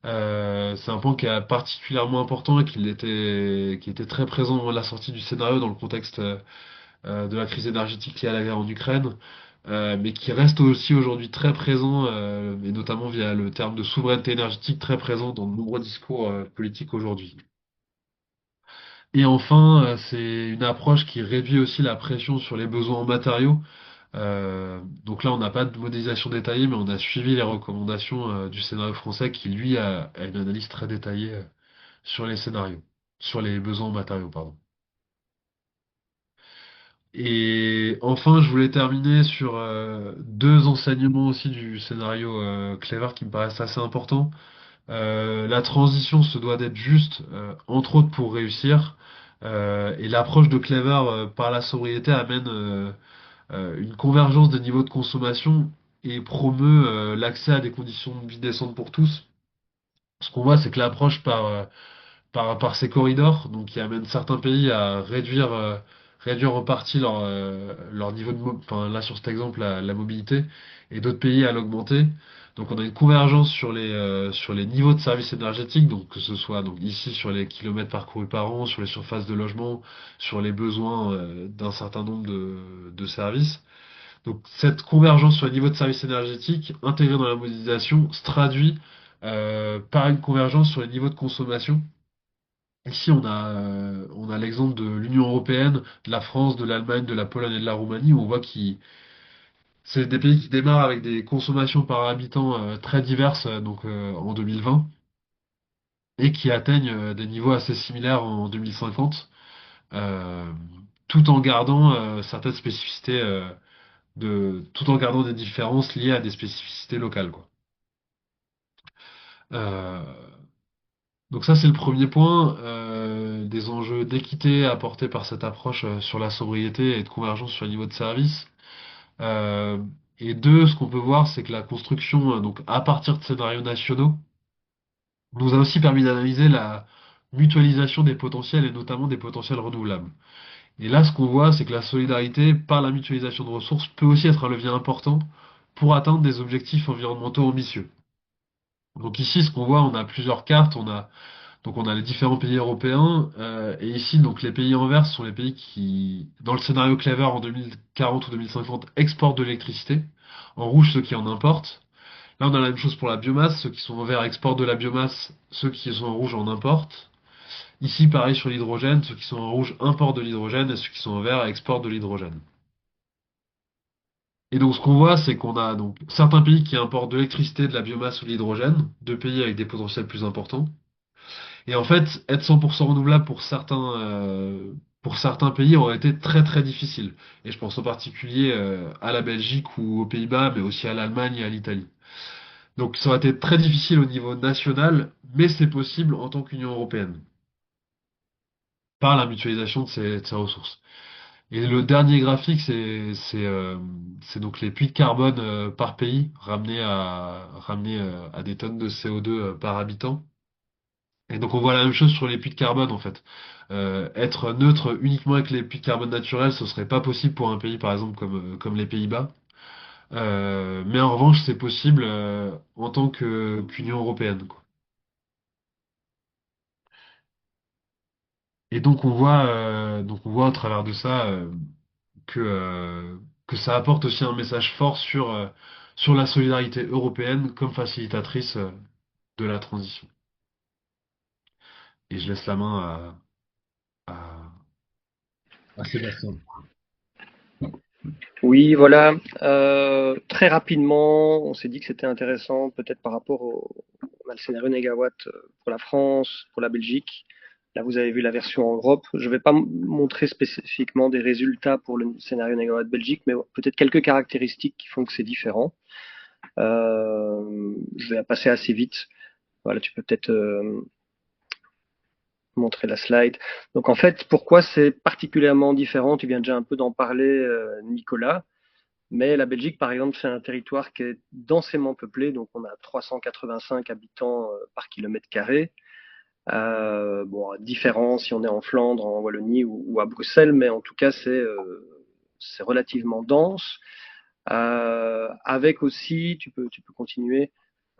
C'est un point qui est particulièrement important et qui était très présent à la sortie du scénario dans le contexte de la crise énergétique liée à la guerre en Ukraine, mais qui reste aussi aujourd'hui très présent, et notamment via le terme de souveraineté énergétique très présent dans de nombreux discours politiques aujourd'hui. Et enfin, c'est une approche qui réduit aussi la pression sur les besoins en matériaux. Donc là, on n'a pas de modélisation détaillée, mais on a suivi les recommandations du scénario français qui, lui, a une analyse très détaillée sur les scénarios, sur les besoins en matériaux, pardon. Et enfin, je voulais terminer sur deux enseignements aussi du scénario Clever qui me paraissent assez importants. La transition se doit d'être juste, entre autres pour réussir. Et l'approche de Clever par la sobriété amène une convergence des niveaux de consommation et promeut l'accès à des conditions de vie décentes pour tous. Ce qu'on voit, c'est que l'approche par ces corridors, donc qui amènent certains pays à réduire en partie leur niveau enfin là sur cet exemple la mobilité, et d'autres pays à l'augmenter. Donc on a une convergence sur les niveaux de services énergétiques, donc que ce soit donc ici sur les kilomètres parcourus par an, sur les surfaces de logement, sur les besoins d'un certain nombre de services. Donc cette convergence sur les niveaux de services énergétiques intégrée dans la modélisation se traduit par une convergence sur les niveaux de consommation. Ici, on a l'exemple de l'Union européenne, de la France, de l'Allemagne, de la Pologne et de la Roumanie, où on voit que c'est des pays qui démarrent avec des consommations par habitant très diverses en 2020 et qui atteignent des niveaux assez similaires en 2050, euh, tout en gardant certaines spécificités, tout en gardant des différences liées à des spécificités locales, quoi. Euh, donc ça, c'est le premier point, des enjeux d'équité apportés par cette approche sur la sobriété et de convergence sur le niveau de service. Euh, et deux, ce qu'on peut voir, c'est que la construction, donc à partir de scénarios nationaux, nous a aussi permis d'analyser la mutualisation des potentiels et notamment des potentiels renouvelables. Et là, ce qu'on voit, c'est que la solidarité par la mutualisation de ressources peut aussi être un levier important pour atteindre des objectifs environnementaux ambitieux. Donc ici, ce qu'on voit, on a plusieurs cartes, donc on a les différents pays européens, et ici donc les pays en vert sont les pays qui, dans le scénario Clever en 2040 ou 2050, exportent de l'électricité. En rouge, ceux qui en importent. Là, on a la même chose pour la biomasse. Ceux qui sont en vert exportent de la biomasse, ceux qui sont en rouge en importent. Ici, pareil sur l'hydrogène, ceux qui sont en rouge importent de l'hydrogène et ceux qui sont en vert exportent de l'hydrogène. Et donc ce qu'on voit, c'est qu'on a donc certains pays qui importent de l'électricité, de la biomasse ou de l'hydrogène, deux pays avec des potentiels plus importants. Et en fait, être 100% renouvelable pour certains pays aurait été très très difficile. Et je pense en particulier à la Belgique ou aux Pays-Bas, mais aussi à l'Allemagne et à l'Italie. Donc ça aurait été très difficile au niveau national, mais c'est possible en tant qu'Union européenne, par la mutualisation de ces ressources. Et le dernier graphique, c'est donc les puits de carbone par pays ramenés à des tonnes de CO2 par habitant. Et donc on voit la même chose sur les puits de carbone en fait. Être neutre uniquement avec les puits de carbone naturels, ce serait pas possible pour un pays par exemple comme les Pays-Bas. Mais en revanche, c'est possible en tant qu'Union européenne, quoi. Et donc on voit au travers de ça que, euh, que ça apporte aussi un message fort sur la solidarité européenne comme facilitatrice de la transition. Et je laisse la main à Sébastien. Oui, voilà. Très rapidement, on s'est dit que c'était intéressant, peut-être par rapport on a le scénario négawatt pour la France, pour la Belgique. Là, vous avez vu la version en Europe. Je ne vais pas montrer spécifiquement des résultats pour le scénario négawatt Belgique, mais peut-être quelques caractéristiques qui font que c'est différent. Je vais passer assez vite. Voilà, tu peux peut-être montrer la slide. Donc en fait, pourquoi c'est particulièrement différent? Tu viens déjà un peu d'en parler, Nicolas. Mais la Belgique, par exemple, c'est un territoire qui est densément peuplé, donc on a 385 habitants par kilomètre carré. Bon, différent si on est en Flandre, en Wallonie ou à Bruxelles, mais en tout cas c'est relativement dense. Avec aussi, tu peux continuer,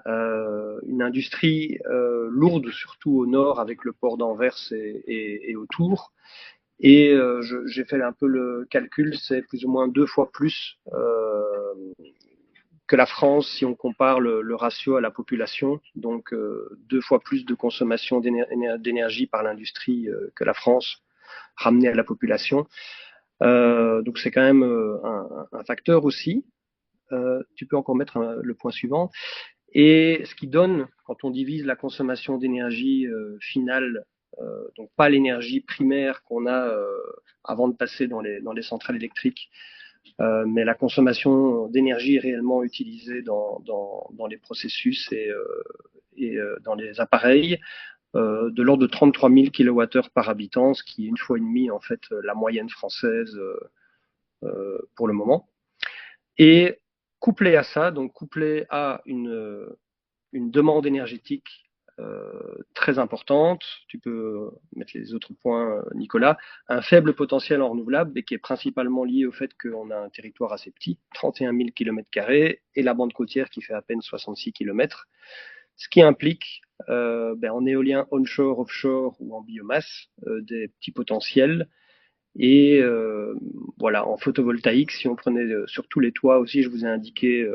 une industrie lourde, surtout au nord, avec le port d'Anvers et autour. Et j'ai fait un peu le calcul, c'est plus ou moins 2 fois plus que la France si on compare le ratio à la population. Donc 2 fois plus de consommation d'énergie par l'industrie que la France ramenée à la population. Donc c'est quand même un facteur aussi. Tu peux encore mettre le point suivant. Et ce qui donne, quand on divise la consommation d'énergie finale, donc pas l'énergie primaire qu'on a avant de passer dans les centrales électriques, mais la consommation d'énergie réellement utilisée dans les processus et dans les appareils, de l'ordre de 33 000 kWh par habitant, ce qui est une fois et demie en fait la moyenne française pour le moment. Et couplé à ça, donc couplé à une demande énergétique très importante. Tu peux mettre les autres points, Nicolas. Un faible potentiel en renouvelable, et qui est principalement lié au fait qu'on a un territoire assez petit, 31 000 km², et la bande côtière qui fait à peine 66 km. Ce qui implique en éolien onshore, offshore ou en biomasse, des petits potentiels. Et voilà, en photovoltaïque, si on prenait sur tous les toits aussi, je vous ai indiqué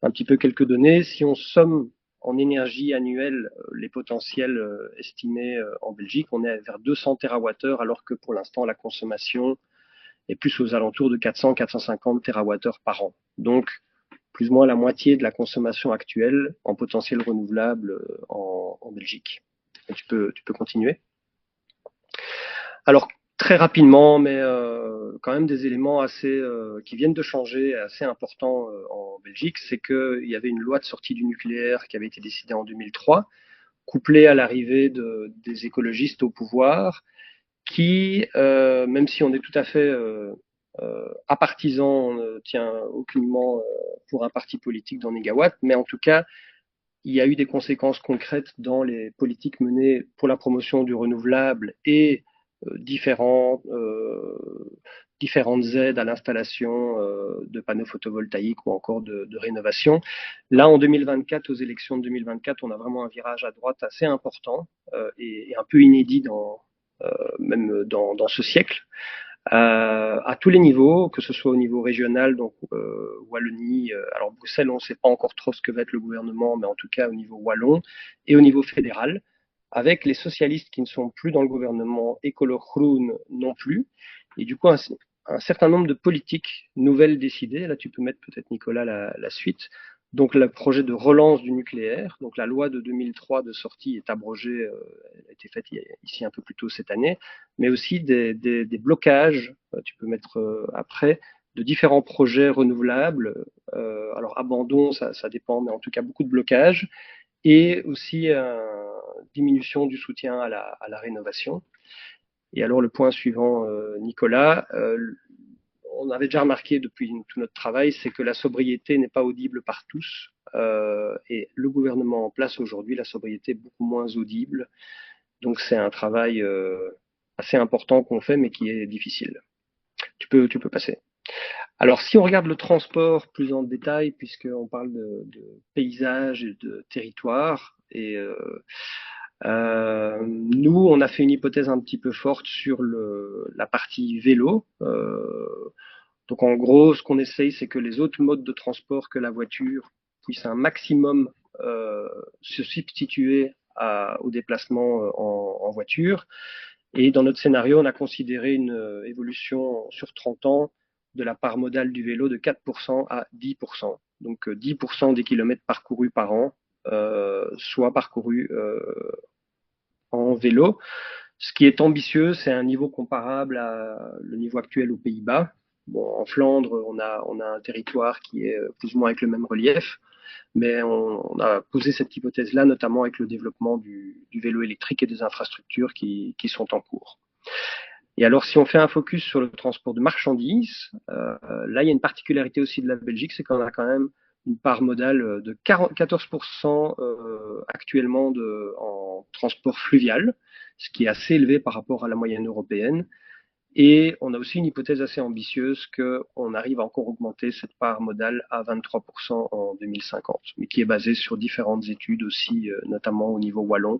un petit peu quelques données. Si on somme en énergie annuelle les potentiels estimés en Belgique, on est vers 200 TWh, alors que pour l'instant, la consommation est plus aux alentours de 400-450 TWh par an. Donc, plus ou moins la moitié de la consommation actuelle en potentiel renouvelable en Belgique. Et tu peux continuer. Alors, très rapidement, mais quand même des éléments assez qui viennent de changer, assez importants en Belgique, c'est qu'il y avait une loi de sortie du nucléaire qui avait été décidée en 2003, couplée à l'arrivée des écologistes au pouvoir, qui, même si on est tout à fait apartisan, on ne tient aucunement pour un parti politique dans Négawatt, mais en tout cas, il y a eu des conséquences concrètes dans les politiques menées pour la promotion du renouvelable et différents, différentes aides à l'installation de panneaux photovoltaïques ou encore de rénovation. Là, en 2024, aux élections de 2024, on a vraiment un virage à droite assez important et un peu inédit même dans ce siècle à tous les niveaux, que ce soit au niveau régional, donc Wallonie, alors Bruxelles, on ne sait pas encore trop ce que va être le gouvernement, mais en tout cas au niveau wallon, et au niveau fédéral, avec les socialistes qui ne sont plus dans le gouvernement, Ecolo Groen non plus, et du coup un certain nombre de politiques nouvelles décidées. Là, tu peux mettre peut-être, Nicolas, la suite. Donc, le projet de relance du nucléaire, donc la loi de 2003 de sortie est abrogée, elle a été faite ici un peu plus tôt cette année, mais aussi des blocages, tu peux mettre après, de différents projets renouvelables. Alors, abandon, ça dépend, mais en tout cas, beaucoup de blocages, et aussi diminution du soutien à la rénovation. Et alors, le point suivant, Nicolas, on avait déjà remarqué depuis tout notre travail, c'est que la sobriété n'est pas audible par tous. Et le gouvernement en place aujourd'hui, la sobriété est beaucoup moins audible. Donc c'est un travail assez important qu'on fait, mais qui est difficile. Tu peux passer. Alors si on regarde le transport plus en détail, puisqu'on parle de paysage et de territoire, et Nous, on a fait une hypothèse un petit peu forte sur la partie vélo. Donc en gros, ce qu'on essaye, c'est que les autres modes de transport que la voiture puissent un maximum se substituer au déplacement en voiture. Et dans notre scénario, on a considéré une évolution sur 30 ans de la part modale du vélo de 4% à 10%. Donc 10% des kilomètres parcourus par an soit parcourus en vélo. Ce qui est ambitieux, c'est un niveau comparable à le niveau actuel aux Pays-Bas. Bon, en Flandre, on a un territoire qui est plus ou moins avec le même relief, mais on a posé cette hypothèse-là, notamment avec le développement du vélo électrique et des infrastructures qui sont en cours. Et alors, si on fait un focus sur le transport de marchandises, là, il y a une particularité aussi de la Belgique, c'est qu'on a quand même une part modale de 14% actuellement en transport fluvial, ce qui est assez élevé par rapport à la moyenne européenne. Et on a aussi une hypothèse assez ambitieuse qu'on arrive à encore augmenter cette part modale à 23% en 2050, mais qui est basée sur différentes études aussi, notamment au niveau wallon.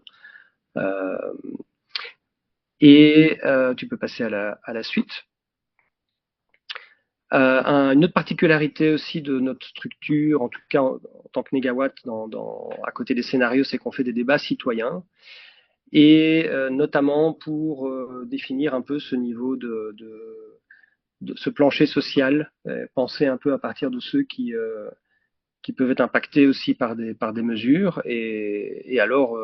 Euh, tu peux passer à la suite. Une autre particularité aussi de notre structure, en tout cas en tant que négawatt à côté des scénarios, c'est qu'on fait des débats citoyens et notamment pour définir un peu ce niveau de ce plancher social, penser un peu à partir de ceux qui peuvent être impactés aussi par des mesures. Et alors,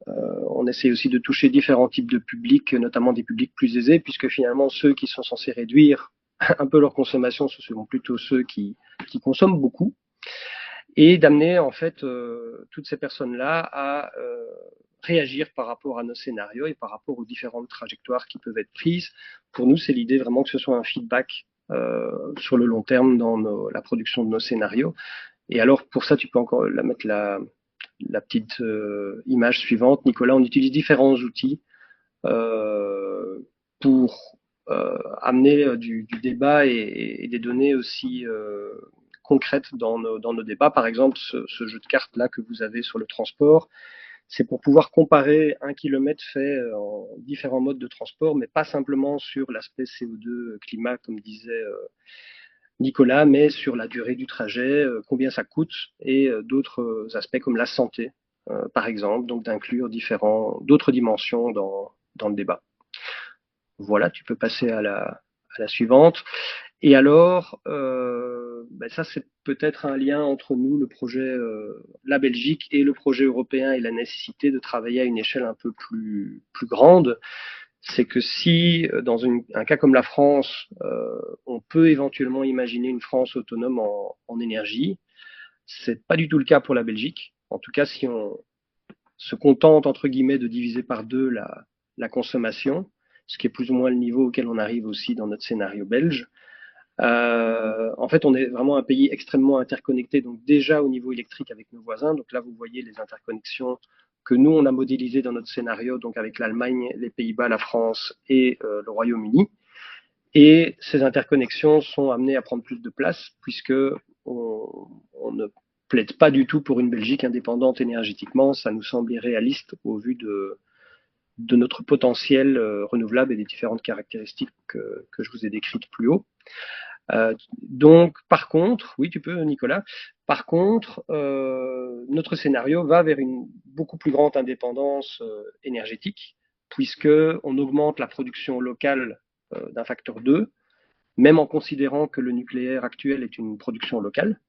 on essaie aussi de toucher différents types de publics, notamment des publics plus aisés, puisque finalement ceux qui sont censés réduire un peu leur consommation, ce sont plutôt ceux qui consomment beaucoup, et d'amener en fait toutes ces personnes-là à réagir par rapport à nos scénarios et par rapport aux différentes trajectoires qui peuvent être prises. Pour nous, c'est l'idée vraiment que ce soit un feedback sur le long terme dans la production de nos scénarios. Et alors, pour ça, tu peux encore mettre la petite image suivante. Nicolas, on utilise différents outils pour amener du débat et des données aussi concrètes dans nos débats. Par exemple, ce jeu de cartes là que vous avez sur le transport, c'est pour pouvoir comparer un kilomètre fait en différents modes de transport, mais pas simplement sur l'aspect CO2 climat, comme disait Nicolas, mais sur la durée du trajet, combien ça coûte et d'autres aspects comme la santé, par exemple, donc d'inclure d'autres dimensions dans le débat. Voilà, tu peux passer à la suivante. Et alors, ça c'est peut-être un lien entre nous, le projet, la Belgique et le projet européen et la nécessité de travailler à une échelle un peu plus grande. C'est que si, dans un cas comme la France, on peut éventuellement imaginer une France autonome en énergie, c'est pas du tout le cas pour la Belgique. En tout cas, si on se contente, entre guillemets, de diviser par deux la consommation, ce qui est plus ou moins le niveau auquel on arrive aussi dans notre scénario belge, en fait, on est vraiment un pays extrêmement interconnecté, donc déjà au niveau électrique avec nos voisins. Donc là, vous voyez les interconnexions que nous, on a modélisées dans notre scénario, donc avec l'Allemagne, les Pays-Bas, la France et le Royaume-Uni. Et ces interconnexions sont amenées à prendre plus de place puisque on ne plaide pas du tout pour une Belgique indépendante énergétiquement. Ça nous semble irréaliste au vu de notre potentiel renouvelable et des différentes caractéristiques que je vous ai décrites plus haut. Donc, par contre, oui, tu peux, Nicolas. Par contre, notre scénario va vers une beaucoup plus grande indépendance énergétique, puisque on augmente la production locale d'un facteur 2, même en considérant que le nucléaire actuel est une production locale,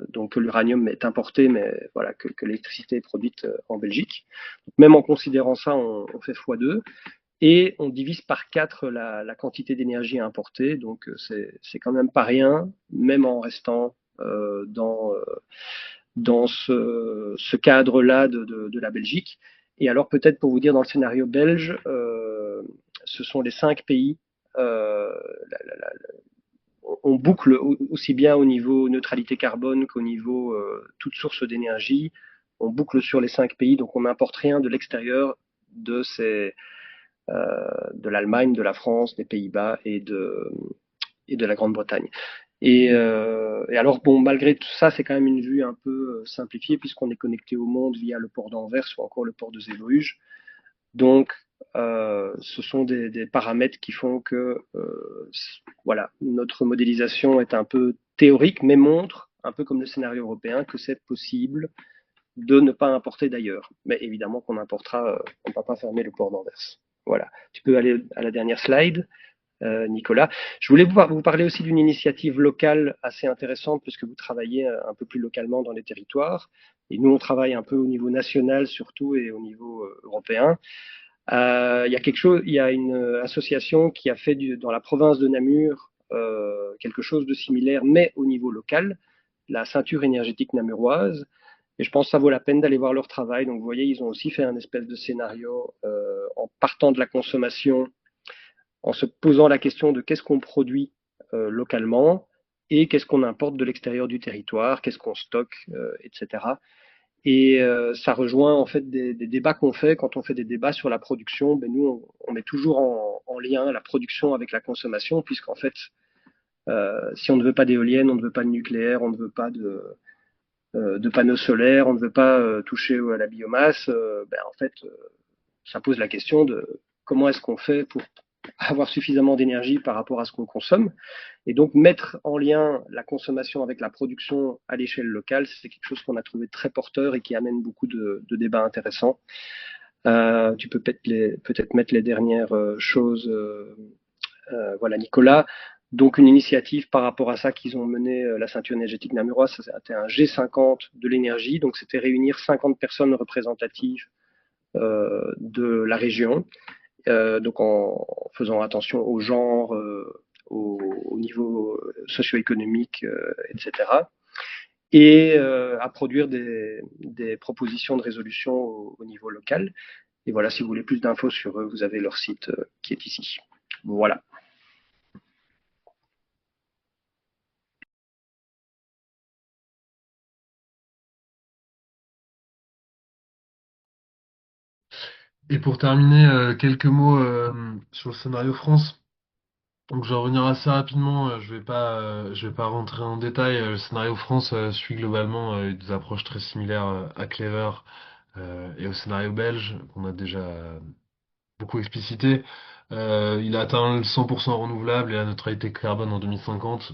donc que l'uranium est importé, mais voilà que l'électricité est produite en Belgique. Donc, même en considérant ça, on fait x2 et on divise par 4 la quantité d'énergie à importer. Donc c'est quand même pas rien, même en restant dans ce cadre-là de la Belgique. Et alors peut-être pour vous dire, dans le scénario belge, ce sont les 5 pays. On boucle aussi bien au niveau neutralité carbone qu'au niveau toute source d'énergie. On boucle sur les 5 pays, donc on n'importe rien de l'extérieur de l'Allemagne, de la France, des Pays-Bas et de la Grande-Bretagne. Et alors, bon, malgré tout ça, c'est quand même une vue un peu simplifiée puisqu'on est connecté au monde via le port d'Anvers ou encore le port de Zeebrugge. Donc, ce sont des paramètres qui font que voilà, notre modélisation est un peu théorique, mais montre, un peu comme le scénario européen, que c'est possible de ne pas importer d'ailleurs. Mais évidemment qu'on importera, on ne va pas fermer le port d'Anvers. Voilà. Tu peux aller à la dernière slide, Nicolas. Je voulais vous parler aussi d'une initiative locale assez intéressante, puisque vous travaillez un peu plus localement dans les territoires. Et nous, on travaille un peu au niveau national surtout et au niveau européen. Il y a une association qui a fait dans la province de Namur quelque chose de similaire, mais au niveau local, la ceinture énergétique namuroise. Et je pense que ça vaut la peine d'aller voir leur travail. Donc vous voyez, ils ont aussi fait un espèce de scénario en partant de la consommation, en se posant la question de qu'est-ce qu'on produit localement et qu'est-ce qu'on importe de l'extérieur du territoire, qu'est-ce qu'on stocke, etc. Et ça rejoint en fait des débats qu'on fait quand on fait des débats sur la production. Ben nous, on met toujours en lien la production avec la consommation, puisqu'en fait, si on ne veut pas d'éoliennes, on ne veut pas de nucléaire, on ne veut pas de panneaux solaires, on ne veut pas toucher à la biomasse, ben en fait, ça pose la question de comment est-ce qu'on fait pour avoir suffisamment d'énergie par rapport à ce qu'on consomme. Et donc mettre en lien la consommation avec la production à l'échelle locale, c'est quelque chose qu'on a trouvé très porteur et qui amène beaucoup de débats intéressants. Tu peux peut-être mettre les dernières choses, voilà Nicolas. Donc une initiative par rapport à ça qu'ils ont mené la ceinture énergétique namuroise, c'était un G50 de l'énergie, donc c'était réunir 50 personnes représentatives de la région, donc en faisant attention au genre, au niveau socio-économique, etc. Et à produire des propositions de résolution au niveau local. Et voilà, si vous voulez plus d'infos sur eux, vous avez leur site qui est ici. Voilà. Et pour terminer, quelques mots sur le scénario France. Donc je vais revenir assez rapidement, je vais pas rentrer en détail. Le scénario France suit globalement des approches très similaires à Clever et au scénario belge qu'on a déjà beaucoup explicité. Il a atteint le 100% renouvelable et la neutralité carbone en 2050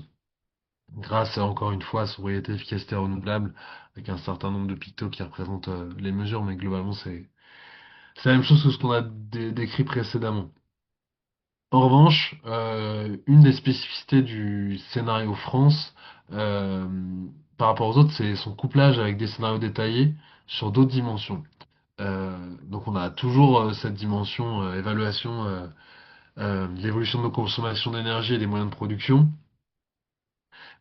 grâce encore une fois à sobriété, efficacité renouvelable avec un certain nombre de pictos qui représentent les mesures, mais globalement c'est la même chose que ce qu'on a décrit précédemment. En revanche, une des spécificités du scénario France euh, par rapport aux autres, c'est son couplage avec des scénarios détaillés sur d'autres dimensions. Donc on a toujours cette dimension évaluation de l'évolution de nos consommations d'énergie et des moyens de production,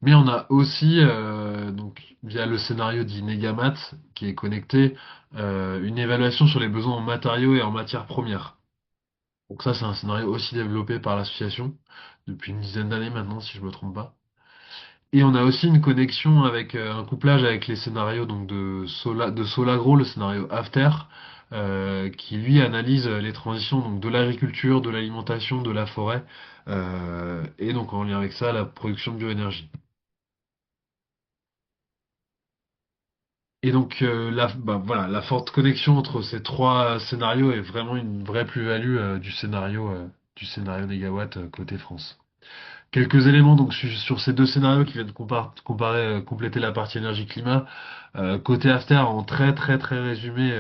mais on a aussi donc via le scénario dit Negamat qui est connecté une évaluation sur les besoins en matériaux et en matières premières. Donc ça, c'est un scénario aussi développé par l'association depuis une dizaine d'années maintenant, si je me trompe pas. Et on a aussi une connexion avec un couplage avec les scénarios donc de Solagro, le scénario After, qui lui analyse les transitions donc de l'agriculture, de l'alimentation, de la forêt, et donc en lien avec ça, la production de bioénergie. Et donc voilà, la forte connexion entre ces trois scénarios est vraiment une vraie plus-value du scénario Négawatt côté France. Quelques éléments donc sur ces deux scénarios qui viennent compléter la partie énergie-climat. Côté After, en très très très résumé,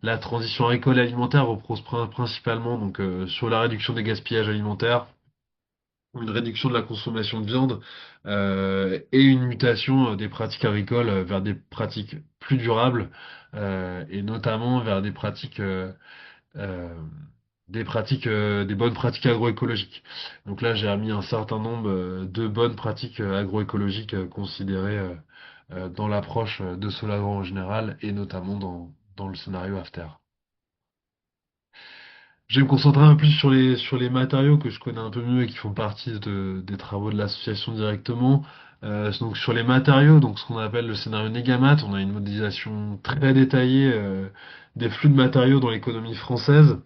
la transition agricole et alimentaire repose principalement donc sur la réduction des gaspillages alimentaires, une réduction de la consommation de viande et une mutation des pratiques agricoles vers des pratiques plus durables et notamment vers euh, des bonnes pratiques agroécologiques. Donc là, j'ai mis un certain nombre de bonnes pratiques agroécologiques considérées dans l'approche de Solagro en général et notamment dans le scénario After. Je vais me concentrer un peu plus sur les matériaux que je connais un peu mieux et qui font partie des travaux de l'association directement. Donc sur les matériaux, donc ce qu'on appelle le scénario Negamat, on a une modélisation très détaillée des flux de matériaux dans l'économie française.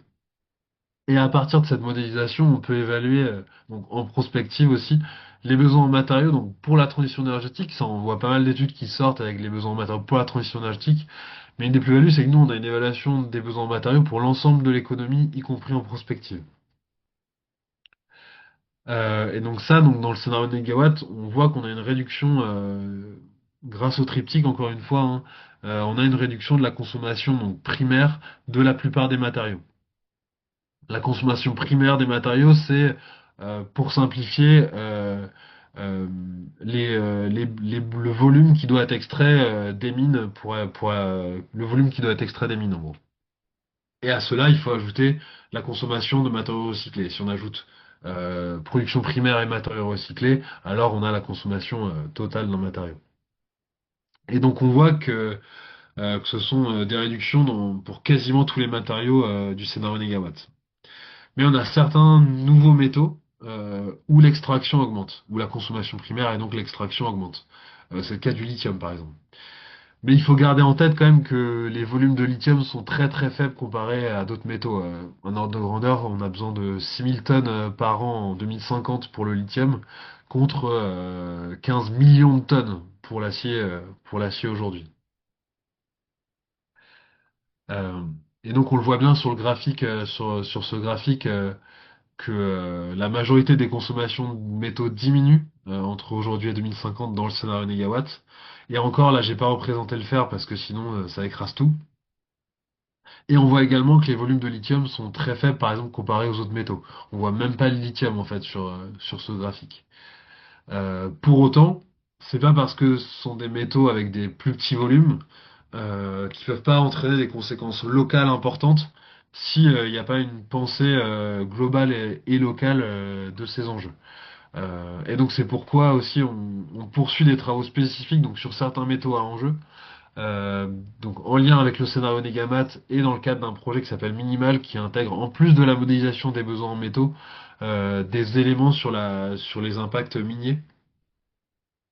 Et à partir de cette modélisation, on peut évaluer, donc en prospective aussi, les besoins en matériaux, donc pour la transition énergétique, ça on voit pas mal d'études qui sortent avec les besoins en matériaux pour la transition énergétique. Mais une des plus-values, c'est que nous, on a une évaluation des besoins en matériaux pour l'ensemble de l'économie, y compris en prospective. Et donc ça, donc dans le scénario de négawatt, on voit qu'on a une réduction grâce au triptyque, encore une fois, hein, on a une réduction de la consommation donc primaire de la plupart des matériaux. La consommation primaire des matériaux, c'est, pour simplifier, euh, le volume qui doit être extrait des mines le volume qui doit être extrait des mines en gros. Et à cela, il faut ajouter la consommation de matériaux recyclés. Si on ajoute production primaire et matériaux recyclés, alors on a la consommation totale d'un matériau. Et donc on voit que ce sont des réductions pour quasiment tous les matériaux du scénario négawatt. Mais on a certains nouveaux métaux où l'extraction augmente, où la consommation primaire et donc l'extraction augmente. C'est le cas du lithium par exemple. Mais il faut garder en tête quand même que les volumes de lithium sont très très faibles comparés à d'autres métaux. En ordre de grandeur, on a besoin de 6000 tonnes par an en 2050 pour le lithium, contre 15 millions de tonnes pour l'acier aujourd'hui. Euh, et donc on le voit bien sur le graphique, sur ce graphique, que la majorité des consommations de métaux diminue entre aujourd'hui et 2050 dans le scénario négawatt. Et encore, là, j'ai pas représenté le fer parce que sinon ça écrase tout. Et on voit également que les volumes de lithium sont très faibles, par exemple, comparés aux autres métaux. On voit même pas le lithium, en fait, sur ce graphique. Pour autant, c'est pas parce que ce sont des métaux avec des plus petits volumes qui peuvent pas entraîner des conséquences locales importantes si il n'y a pas une pensée globale et locale de ces enjeux. Et donc c'est pourquoi aussi on poursuit des travaux spécifiques donc sur certains métaux à enjeu euh, donc en lien avec le scénario Negamat et dans le cadre d'un projet qui s'appelle Minimal, qui intègre en plus de la modélisation des besoins en métaux, des éléments sur les impacts miniers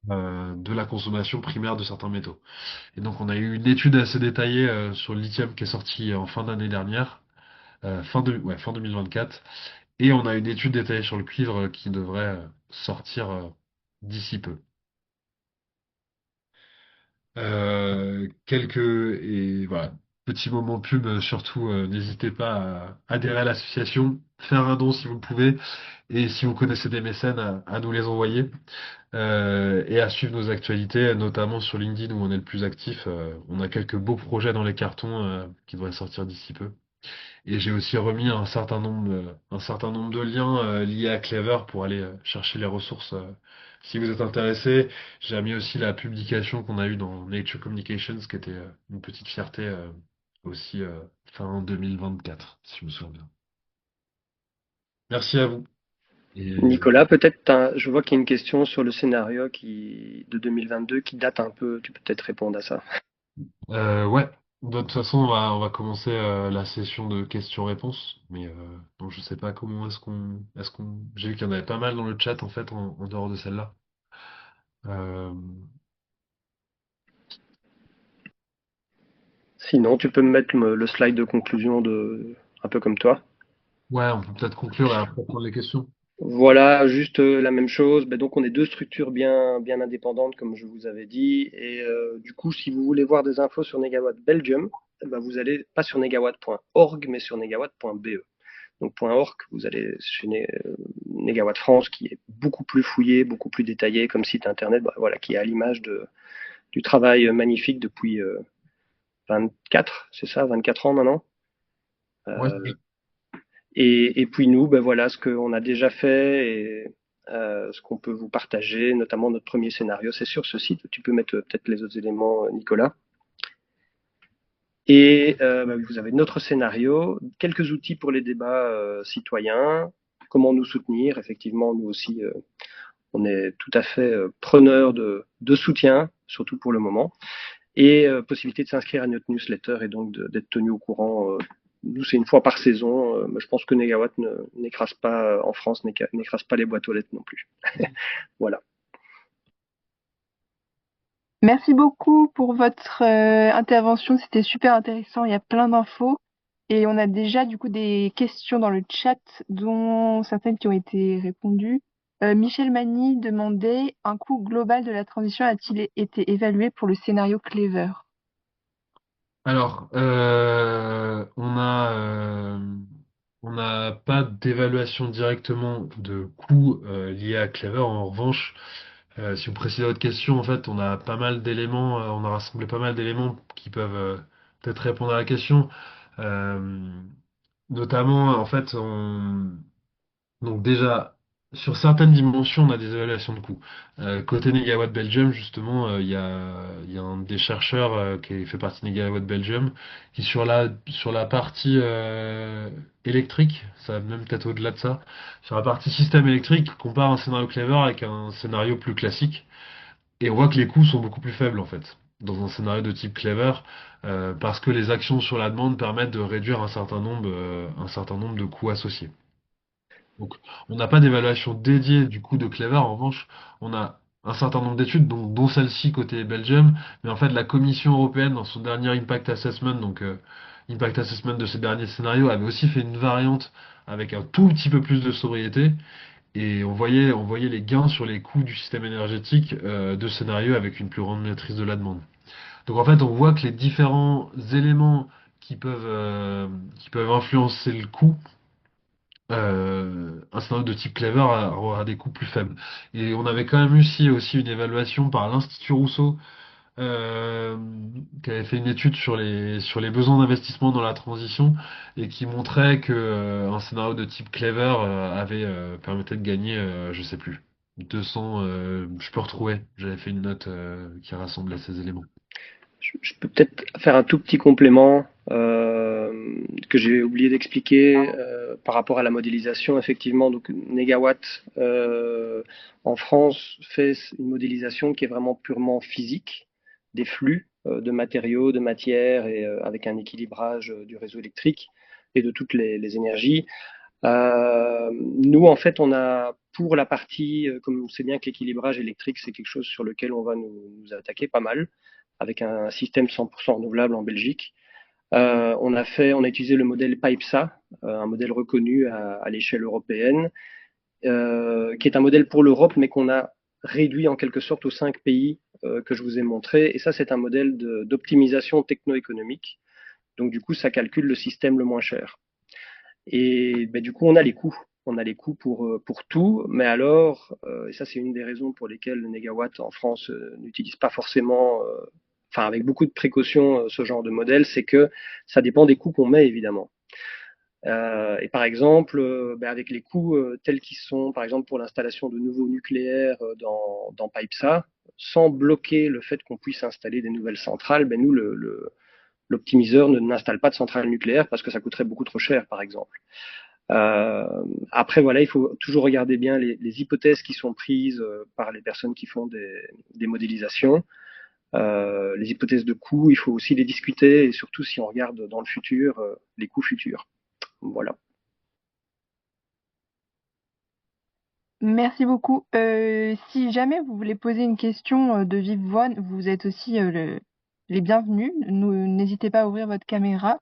de la consommation primaire de certains métaux. Et donc on a eu une étude assez détaillée sur le lithium qui est sortie en fin d'année dernière, fin 2024, et on a une étude détaillée sur le cuivre qui devrait sortir d'ici peu. Et voilà, petit moment pub, surtout, n'hésitez pas à adhérer à l'association, faire un don si vous le pouvez, et si vous connaissez des mécènes, à nous les envoyer, et à suivre nos actualités, notamment sur LinkedIn où on est le plus actif. On a quelques beaux projets dans les cartons, qui devraient sortir d'ici peu. Et j'ai aussi remis un certain nombre de liens liés à Clever pour aller chercher les ressources. Si vous êtes intéressé, j'ai mis aussi la publication qu'on a eue dans Nature Communications, qui était une petite fierté aussi fin 2024, si je me souviens bien. Merci à vous. Et Nicolas, peut-être, je vois qu'il y a une question sur le scénario de 2022 qui date un peu. Tu peux peut-être répondre à ça. ouais, de toute façon, on va commencer la session de questions-réponses. Mais donc je sais pas comment j'ai vu qu'il y en avait pas mal dans le chat en fait en dehors de celle-là. Euh, Sinon, tu peux me mettre le slide de conclusion un peu comme toi. Ouais, on peut peut-être conclure et après prendre les questions. Voilà, juste la même chose. Ben, donc, on est deux structures bien indépendantes, comme je vous avais dit. Et du coup, si vous voulez voir des infos sur Negawatt Belgium, eh ben, vous allez pas sur negawatt.org, mais sur negawatt.be. Donc, .org, vous allez chez Negawatt France, qui est beaucoup plus fouillé, beaucoup plus détaillé comme site internet, bah, voilà, qui est à l'image du travail magnifique depuis 24, c'est ça, 24 ans maintenant. Ouais, Euh, et puis nous, ben voilà ce qu'on a déjà fait et ce qu'on peut vous partager, notamment notre premier scénario, c'est sur ce site. Tu peux mettre peut-être les autres éléments, Nicolas. Et ben, vous avez notre scénario, quelques outils pour les débats citoyens, comment nous soutenir. Effectivement, nous aussi, on est tout à fait preneurs de soutien, surtout pour le moment. Et possibilité de s'inscrire à notre newsletter et donc d'être tenu au courant. Nous, c'est une fois par saison. Mais je pense que Negawatt n'écrase pas en France, n'écrase pas les boîtes aux lettres non plus. Voilà. Merci beaucoup pour votre intervention, c'était super intéressant, il y a plein d'infos et on a déjà du coup des questions dans le chat dont certaines qui ont été répondues. Michel Magny demandait: un coût global de la transition a-t-il été évalué pour le scénario Clever? Alors, on n'a pas d'évaluation directement de coûts liés à Clever. En revanche, si vous précisez votre question, en fait, on a pas mal d'éléments, on a rassemblé pas mal d'éléments qui peuvent peut-être répondre à la question. Euh, Notamment, en fait, donc déjà, sur certaines dimensions, on a des évaluations de coûts. Côté Negawatt Belgium, justement, il y a un des chercheurs qui fait partie de Negawatt Belgium, qui sur la partie électrique, ça va même peut-être au-delà de ça, sur la partie système électrique, compare un scénario Clever avec un scénario plus classique. Et on voit que les coûts sont beaucoup plus faibles, en fait, dans un scénario de type Clever, parce que les actions sur la demande permettent de réduire un certain nombre de coûts associés. Donc, on n'a pas d'évaluation dédiée du coût de Clever. En revanche, on a un certain nombre d'études, dont celle-ci côté Belgium. Mais en fait, la Commission européenne, dans son dernier Impact Assessment, donc Impact Assessment de ces derniers scénarios, avait aussi fait une variante avec un tout petit peu plus de sobriété. Et on voyait les gains sur les coûts du système énergétique de scénario avec une plus grande maîtrise de la demande. Donc en fait, on voit que les différents éléments qui peuvent influencer le coût un scénario de type Clever aura des coûts plus faibles. Et on avait quand même eu aussi une évaluation par l'Institut Rousseau, euh, qui avait fait une étude sur les besoins d'investissement dans la transition et qui montrait que un scénario de type Clever permettait de gagner, je sais plus, 200, je peux retrouver, j'avais fait une note qui rassemblait ces éléments. Je peux peut-être faire un tout petit complément que j'ai oublié d'expliquer par rapport à la modélisation. Effectivement, donc Negawatt en France fait une modélisation qui est vraiment purement physique des flux de matériaux, de matières et avec un équilibrage du réseau électrique et de toutes les énergies. Nous, en fait, on a pour la partie, comme on sait bien que l'équilibrage électrique, c'est quelque chose sur lequel on va nous attaquer pas mal, avec un système 100% renouvelable en Belgique. On a utilisé le modèle PIPSA, un modèle reconnu à l'échelle européenne, qui est un modèle pour l'Europe, mais qu'on a réduit en quelque sorte aux 5 pays que je vous ai montrés. Et ça, c'est un modèle d'optimisation techno-économique. Donc, du coup, ça calcule le système le moins cher. Et ben, du coup, on a les coûts. On a les coûts pour tout, mais alors, et ça c'est une des raisons pour lesquelles le négawatt en France n'utilise pas forcément, enfin avec beaucoup de précautions, ce genre de modèle, c'est que ça dépend des coûts qu'on met évidemment. Et par exemple, ben, avec les coûts tels qu'ils sont, par exemple pour l'installation de nouveaux nucléaires dans PIPSA, sans bloquer le fait qu'on puisse installer des nouvelles centrales, ben nous, l'optimiseur ne n'installe pas de centrale nucléaire parce que ça coûterait beaucoup trop cher, par exemple. Après, voilà, il faut toujours regarder bien les hypothèses qui sont prises par les personnes qui font des modélisations. Les hypothèses de coûts, il faut aussi les discuter et surtout si on regarde dans le futur, les coûts futurs. Voilà. Merci beaucoup. Si jamais vous voulez poser une question de vive voix, vous êtes aussi les bienvenus. N'hésitez pas à ouvrir votre caméra.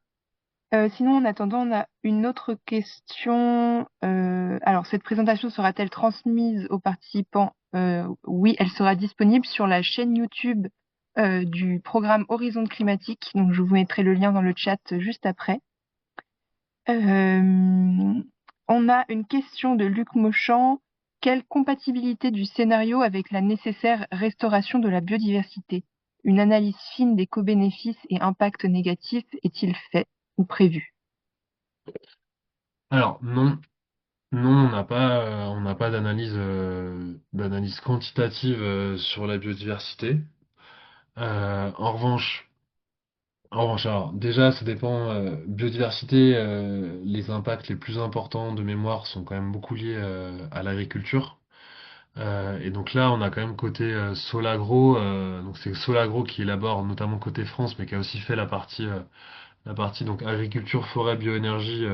Sinon, en attendant, on a une autre question. Alors, cette présentation sera-t-elle transmise aux participants? Oui, elle sera disponible sur la chaîne YouTube du programme Horizon climatique. Donc, je vous mettrai le lien dans le chat juste après. On a une question de Luc Mauchamp. Quelle compatibilité du scénario avec la nécessaire restauration de la biodiversité? Une analyse fine des co-bénéfices et impacts négatifs est-il fait ou prévu? Alors non, non, on n'a pas d'analyse quantitative sur la biodiversité. En revanche, alors, déjà, ça dépend. Biodiversité, les impacts les plus importants de mémoire sont quand même beaucoup liés à l'agriculture. Et donc là, on a quand même côté Solagro, donc c'est Solagro qui élabore notamment côté France, mais qui a aussi fait la partie donc agriculture, forêt, bioénergie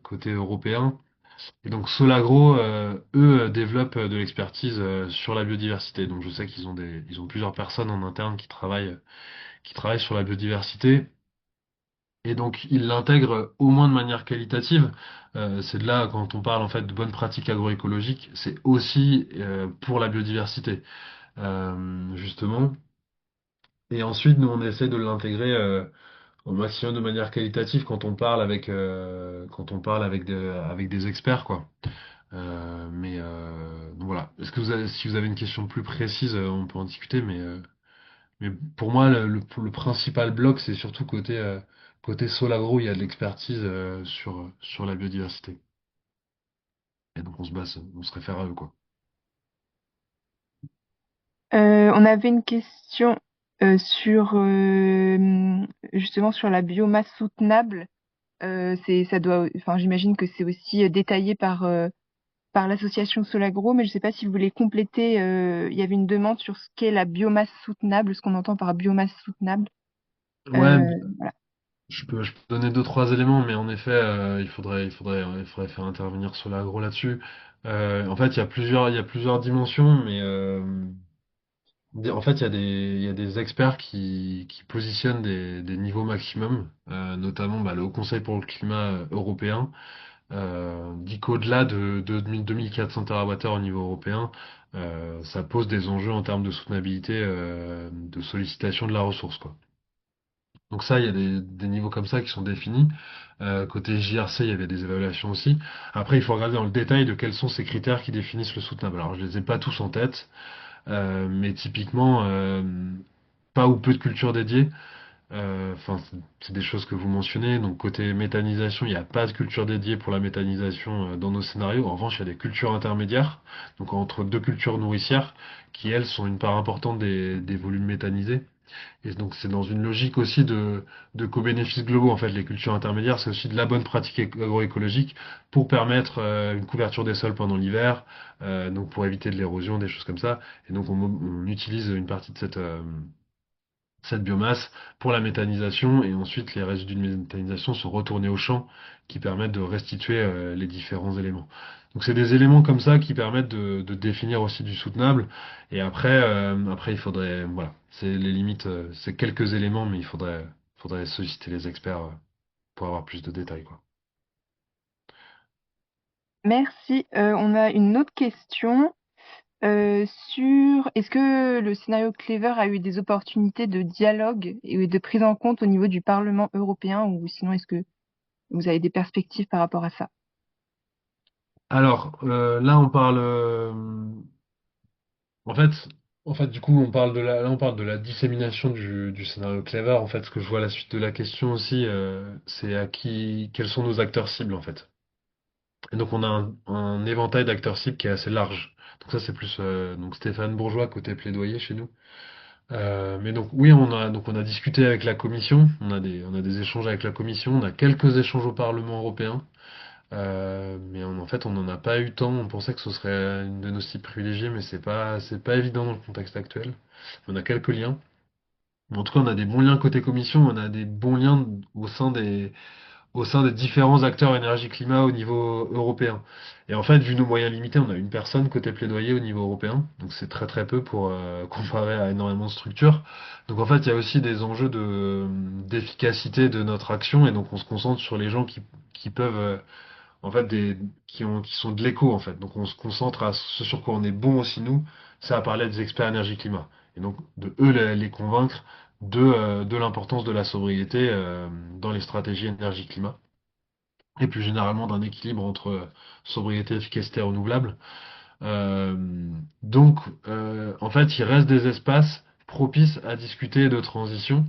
côté européen. Et donc Solagro, eux, développent de l'expertise sur la biodiversité. Donc je sais ils ont plusieurs personnes en interne qui travaillent sur la biodiversité. Et donc, il l'intègre au moins de manière qualitative. C'est de là, quand on parle en fait de bonnes pratiques agroécologiques, c'est aussi pour la biodiversité, justement. Et ensuite, nous, on essaie de l'intégrer au maximum de manière qualitative quand on parle avec des experts, quoi. Donc voilà. Est-ce que si vous avez une question plus précise, on peut en discuter, mais pour moi, le principal bloc, c'est surtout côté Solagro, il y a de l'expertise sur la biodiversité. Et donc on se réfère à eux, quoi. On avait une question sur justement sur la biomasse soutenable. Ça doit, enfin, j'imagine que c'est aussi détaillé par l'association Solagro, mais je ne sais pas si vous voulez compléter. Il y avait une demande sur ce qu'est la biomasse soutenable, ce qu'on entend par biomasse soutenable. Ouais, Voilà. je peux donner deux, trois éléments, mais en effet, il faudrait faire intervenir Solagro là-dessus. En fait, il y a plusieurs dimensions, mais en fait, il y a des experts qui positionnent des niveaux maximum, notamment bah, le Haut Conseil pour le climat européen dit qu'au-delà de 2400 TWh au niveau européen, ça pose des enjeux en termes de soutenabilité, de sollicitation de la ressource, quoi. Donc ça, il y a des niveaux comme ça qui sont définis. Côté JRC, il y avait des évaluations aussi. Après, il faut regarder dans le détail de quels sont ces critères qui définissent le soutenable. Alors, je les ai pas tous en tête, mais typiquement, pas ou peu de cultures dédiées. Enfin, c'est des choses que vous mentionnez. Donc, côté méthanisation, il n'y a pas de culture dédiée pour la méthanisation dans nos scénarios. En revanche, il y a des cultures intermédiaires, donc entre deux cultures nourricières, qui elles sont une part importante des volumes méthanisés. Et donc, c'est dans une logique aussi de co-bénéfices globaux. En fait, les cultures intermédiaires, c'est aussi de la bonne pratique agroécologique pour permettre une couverture des sols pendant l'hiver, donc pour éviter de l'érosion, des choses comme ça. Et donc, on utilise une partie de cette biomasse pour la méthanisation et ensuite les résidus de méthanisation sont retournés au champ qui permettent de restituer les différents éléments. Donc c'est des éléments comme ça qui permettent de définir aussi du soutenable et après il faudrait voilà, c'est les limites c'est quelques éléments mais faudrait solliciter les experts pour avoir plus de détails quoi. Merci. On a une autre question sur est-ce que le scénario Clever a eu des opportunités de dialogue et de prise en compte au niveau du Parlement européen ou sinon est-ce que vous avez des perspectives par rapport à ça? Alors là on parle En fait, du coup, là, on parle de la dissémination du scénario Clever. En fait, ce que je vois à la suite de la question aussi, c'est quels sont nos acteurs cibles, en fait. Et donc, on a un éventail d'acteurs cibles qui est assez large. Donc ça, c'est plus, donc Stéphane Bourgeois côté plaidoyer chez nous. Mais donc, oui, on a discuté avec la Commission. On a des échanges avec la Commission. On a quelques échanges au Parlement européen. Mais en fait, on n'en a pas eu tant. On pensait que ce serait une de nos cibles privilégiées, mais c'est pas évident dans le contexte actuel. On a quelques liens. Mais en tout cas, on a des bons liens côté commission, on a des bons liens au sein des différents acteurs énergie-climat au niveau européen. Et en fait, vu nos moyens limités, on a une personne côté plaidoyer au niveau européen. Donc c'est très très peu pour comparer à énormément de structures. Donc en fait, il y a aussi des enjeux d'efficacité de notre action, et donc on se concentre sur les gens qui peuvent en fait qui sont de l'éco en fait. Donc on se concentre à ce sur quoi on est bon aussi nous, c'est à parler des experts énergie climat. Et donc de eux les convaincre de l'importance de la sobriété dans les stratégies énergie climat et plus généralement d'un équilibre entre sobriété et efficacité renouvelable. Donc, en fait, il reste des espaces propices à discuter de transition,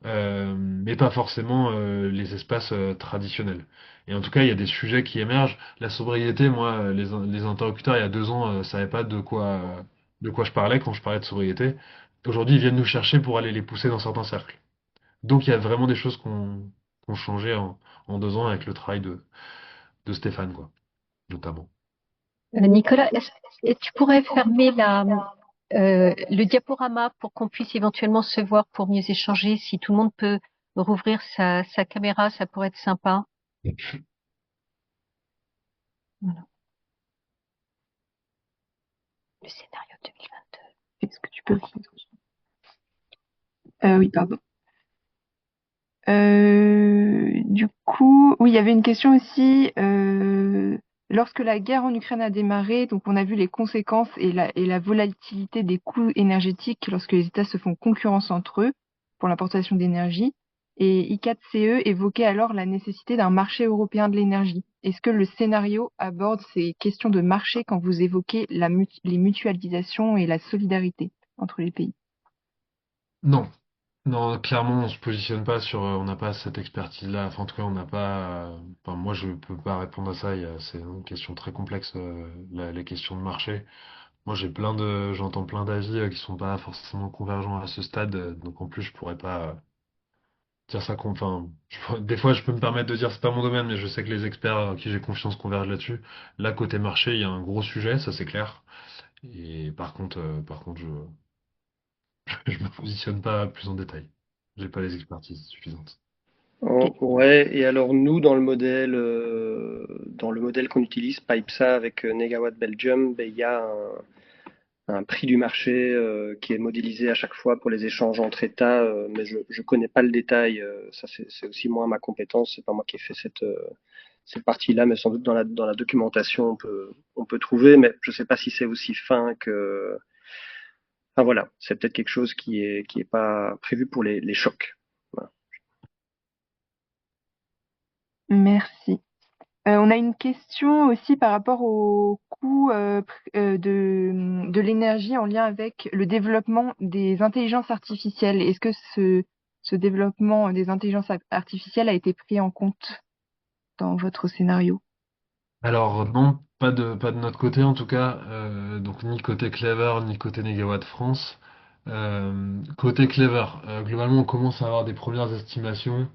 mais pas forcément les espaces traditionnels. Et en tout cas, il y a des sujets qui émergent. La sobriété, moi, les interlocuteurs, il y a 2 ans, savaient pas de quoi je parlais quand je parlais de sobriété. Aujourd'hui, ils viennent nous chercher pour aller les pousser dans certains cercles. Donc, il y a vraiment des choses qui ont changé en 2 ans avec le travail de Stéphane, quoi, notamment. Nicolas, tu pourrais fermer le diaporama pour qu'on puisse éventuellement se voir pour mieux échanger. Si tout le monde peut rouvrir sa caméra, ça pourrait être sympa. Voilà. Le scénario 2022. Est-ce que tu peux... Oui, pardon. Du coup, oui, il y avait une question aussi. Lorsque la guerre en Ukraine a démarré, donc on a vu les conséquences et la volatilité des coûts énergétiques lorsque les États se font concurrence entre eux pour l'importation d'énergie. Et I4CE évoquait alors la nécessité d'un marché européen de l'énergie. Est-ce que le scénario aborde ces questions de marché quand vous évoquez les mutualisations et la solidarité entre les pays? Non, non, clairement, on se positionne pas sur, on n'a pas cette expertise-là. Enfin, en tout cas, on n'a pas. Enfin, moi, je peux pas répondre à ça. C'est une question très complexe, les questions de marché. Moi, j'entends plein d'avis qui sont pas forcément convergents à ce stade. Donc, en plus, je pourrais pas dire ça. Enfin, des fois, je peux me permettre de dire c'est pas mon domaine, mais je sais que les experts en qui j'ai confiance convergent là-dessus. Là, côté marché, il y a un gros sujet, ça c'est clair. Et par contre, je me positionne pas plus en détail. J'ai pas les expertises suffisantes. Ok. Ouais, et alors nous, dans le modèle qu'on utilise, PipeSA avec Negawatt Belgium, ben, il y a un prix du marché qui est modélisé à chaque fois pour les échanges entre États, mais je ne connais pas le détail. Ça, c'est aussi moi ma compétence. C'est pas moi qui ai fait cette partie-là, mais sans doute dans la documentation, on peut trouver, mais je ne sais pas si c'est aussi fin que. Enfin voilà, c'est peut-être quelque chose qui est pas prévu pour les chocs. Voilà. Merci. On a une question aussi par rapport au coût de l'énergie en lien avec le développement des intelligences artificielles. Est-ce que ce développement des intelligences artificielles a été pris en compte dans votre scénario? Alors non, pas de notre côté en tout cas. Donc ni côté Clever ni côté Negawatt France. Côté Clever, globalement, on commence à avoir des premières estimations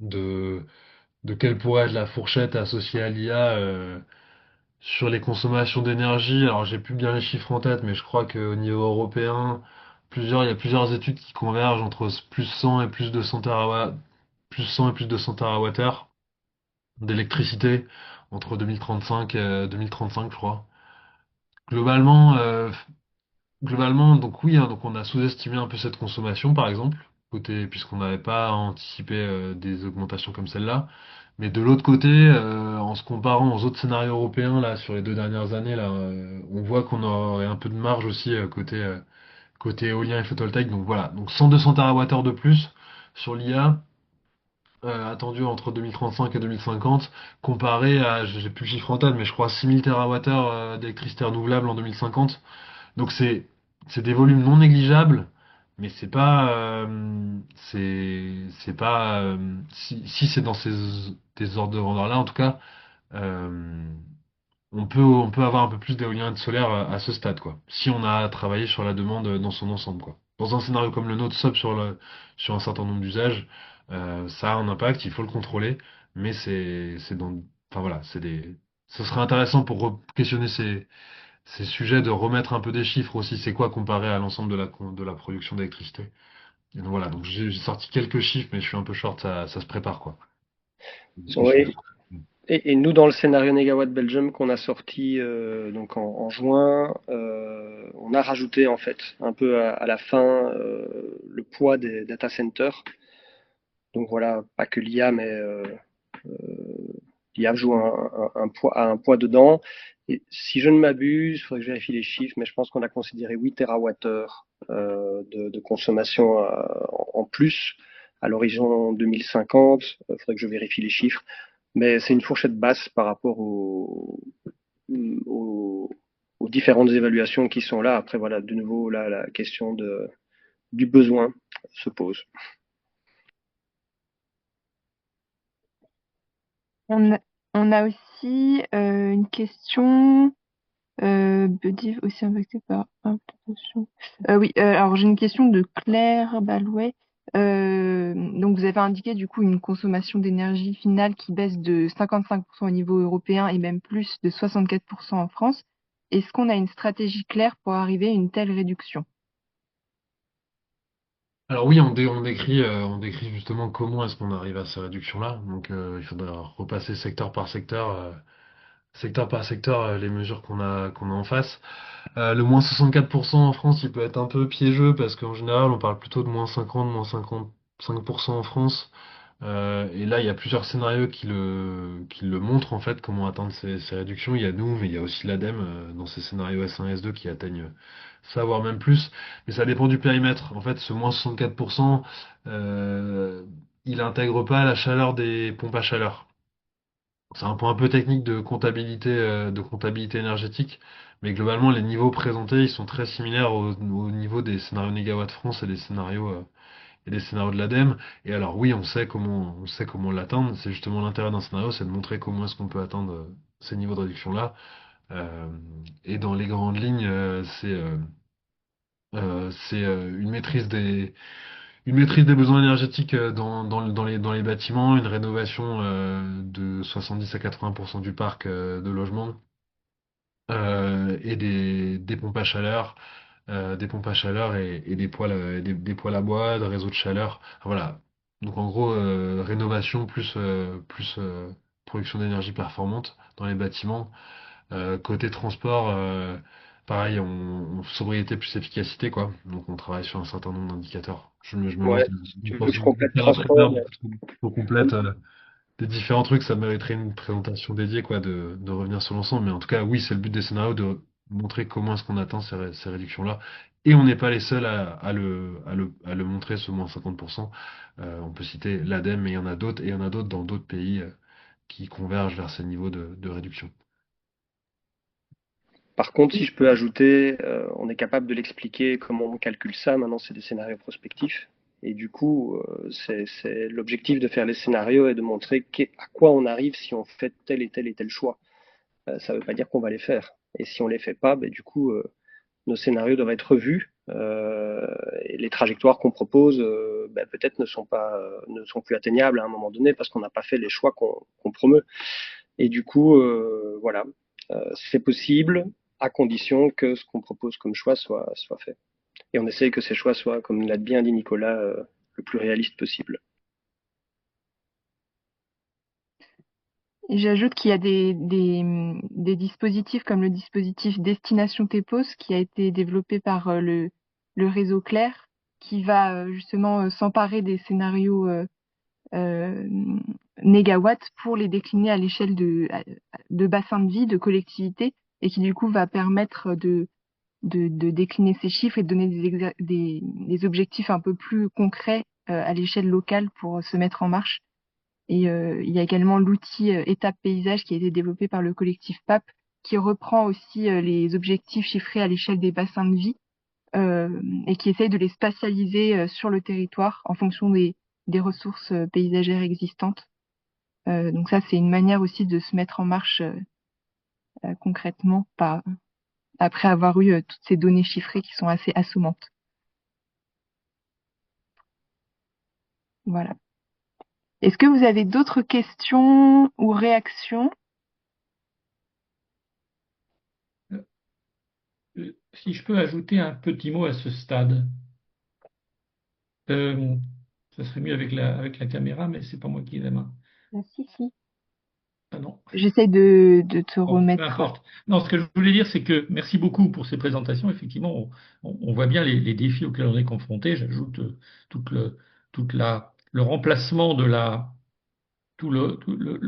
de de quelle pourrait être la fourchette associée à l'IA. Sur les consommations d'énergie, alors j'ai plus bien les chiffres en tête, mais je crois qu'au niveau européen, il y a plusieurs études qui convergent entre plus 100 et plus 200 terawatts, plus 100 et plus 200 terawattheures d'électricité entre 2035 et 2035, je crois. Globalement, globalement, donc oui, hein, donc on a sous-estimé un peu cette consommation, par exemple, puisqu'on n'avait pas anticipé des augmentations comme celle-là. Mais de l'autre côté, en se comparant aux autres scénarios européens là sur les 2 dernières années là, on voit qu'on aurait un peu de marge aussi côté éolien et photovoltaïque. Donc voilà, donc 100-200 TWh de plus sur l'IA attendu entre 2035 et 2050, comparé à, j'ai plus le chiffre en tête, mais je crois 6000 TWh d'électricité renouvelable en 2050. Donc c'est des volumes non négligeables, mais c'est pas si c'est dans des ordres de grandeur là en tout cas, euh, on peut avoir un peu plus d'éolien et de solaire à ce stade quoi. Si on a travaillé sur la demande dans son ensemble quoi. Dans un scénario comme le nôtre, sur un certain nombre d'usages, ça a un impact, il faut le contrôler, mais c'est dans enfin voilà, c'est des ce serait intéressant pour questionner ces sujets de remettre un peu des chiffres aussi, c'est quoi comparé à l'ensemble de la production d'électricité. Et donc voilà, donc j'ai sorti quelques chiffres, mais je suis un peu short, ça se prépare quoi. Discussion. Oui, et nous, dans le scénario Negawatt Belgium qu'on a sorti donc en juin, on a rajouté en fait un peu à la fin le poids des data centers. Donc voilà, pas que l'IA, mais l'IA joue un poids dedans. Et si je ne m'abuse, il faudrait que je vérifie les chiffres, mais je pense qu'on a considéré 8 TWh de consommation en plus à l'horizon 2050. Il faudrait que je vérifie les chiffres. Mais c'est une fourchette basse par rapport aux, aux différentes évaluations qui sont là. Après, voilà, de nouveau, là, la question du besoin se pose. On a, on a aussi une question. Buddy aussi impacté par implantation. Oui, alors j'ai une question de Claire Balouet. Donc vous avez indiqué du coup une consommation d'énergie finale qui baisse de 55% au niveau européen et même plus de 64% en France. Est-ce qu'on a une stratégie claire pour arriver à une telle réduction? Alors oui, on décrit justement comment est-ce qu'on arrive à ces réductions-là. Donc il faudra repasser secteur par secteur, les mesures qu'on a en face. Le moins 64% en France, il peut être un peu piégeux parce qu'en général, on parle plutôt de moins 50, moins 50, 5% en France. Et là, il y a plusieurs scénarios qui le montrent en fait, comment atteindre ces réductions. Il y a nous, mais il y a aussi l'ADEME dans ces scénarios S1 et S2 qui atteignent ça, voire même plus. Mais ça dépend du périmètre. En fait, ce moins 64%, euh, il intègre pas la chaleur des pompes à chaleur. C'est un point un peu technique de comptabilité énergétique, mais globalement, les niveaux présentés, ils sont très similaires au niveau des scénarios Négawatt France et des scénarios de l'ADEME. Et alors oui, on sait comment l'atteindre. C'est justement l'intérêt d'un scénario, c'est de montrer comment est-ce qu'on peut atteindre ces niveaux de réduction-là. Euh, et dans les grandes lignes, une maîtrise des besoins énergétiques dans les bâtiments, une rénovation de 70 à 80% du parc de logements et des pompes à chaleur et des poêles, des poêles à bois, de réseaux de chaleur. Enfin, voilà. Donc en gros, rénovation plus production d'énergie performante dans les bâtiments. Côté transport, pareil, sobriété plus efficacité, quoi. Donc on travaille sur un certain nombre d'indicateurs. Je me lance Ouais, dans tu veux dans que je complète faire après transport, mais trop complète des différents trucs, ça mériterait une présentation dédiée, quoi, de revenir sur l'ensemble. Mais en tout cas, oui, c'est le but des scénarios de montrer comment est-ce qu'on atteint ces réductions-là. Et on n'est pas les seuls à le montrer, ce moins 50%. On peut citer l'ADEME, mais il y en a d'autres, et il y en a d'autres dans d'autres pays qui convergent vers ces niveaux de réduction. par contre, si je peux ajouter, on est capable de l'expliquer comment on calcule ça. Maintenant, c'est des scénarios prospectifs. Et du coup, c'est l'objectif de faire les scénarios et de montrer à quoi on arrive si on fait tel et tel et tel choix. Ça ne veut pas dire qu'on va les faire. Et si on les fait pas, ben, du coup, nos scénarios doivent être revus. Et les trajectoires qu'on propose, ben, peut-être ne sont plus atteignables à un moment donné parce qu'on n'a pas fait les choix qu'on promeut. Et du coup, voilà, c'est possible à condition que ce qu'on propose comme choix soit fait. Et on essaye que ces choix soient, comme l'a bien dit Nicolas, le plus réaliste possible. Et j'ajoute qu'il y a des dispositifs comme le dispositif Destination TEPOS qui a été développé par le réseau Clair, qui va justement s'emparer des scénarios euh, négawatts pour les décliner à l'échelle de bassins de vie, de collectivités, et qui du coup va permettre de décliner ces chiffres et de donner des objectifs un peu plus concrets à l'échelle locale pour se mettre en marche. Et il y a également l'outil Étape Paysage qui a été développé par le collectif PAP, qui reprend aussi les objectifs chiffrés à l'échelle des bassins de vie et qui essaye de les spatialiser sur le territoire en fonction des ressources paysagères existantes. Donc ça, c'est une manière aussi de se mettre en marche concrètement, pas après avoir eu toutes ces données chiffrées qui sont assez assommantes. Voilà. Est-ce que vous avez d'autres questions ou réactions? Si je peux ajouter un petit mot à ce stade, euh, ça serait mieux avec la caméra, mais c'est pas moi qui ai la main. Si, si. Ah non. J'essaye de te Bon, peu remettre. importe. Non, ce que je voulais dire, c'est que merci beaucoup pour ces présentations. Effectivement, on voit bien les défis auxquels on est confronté. J'ajoute le remplacement le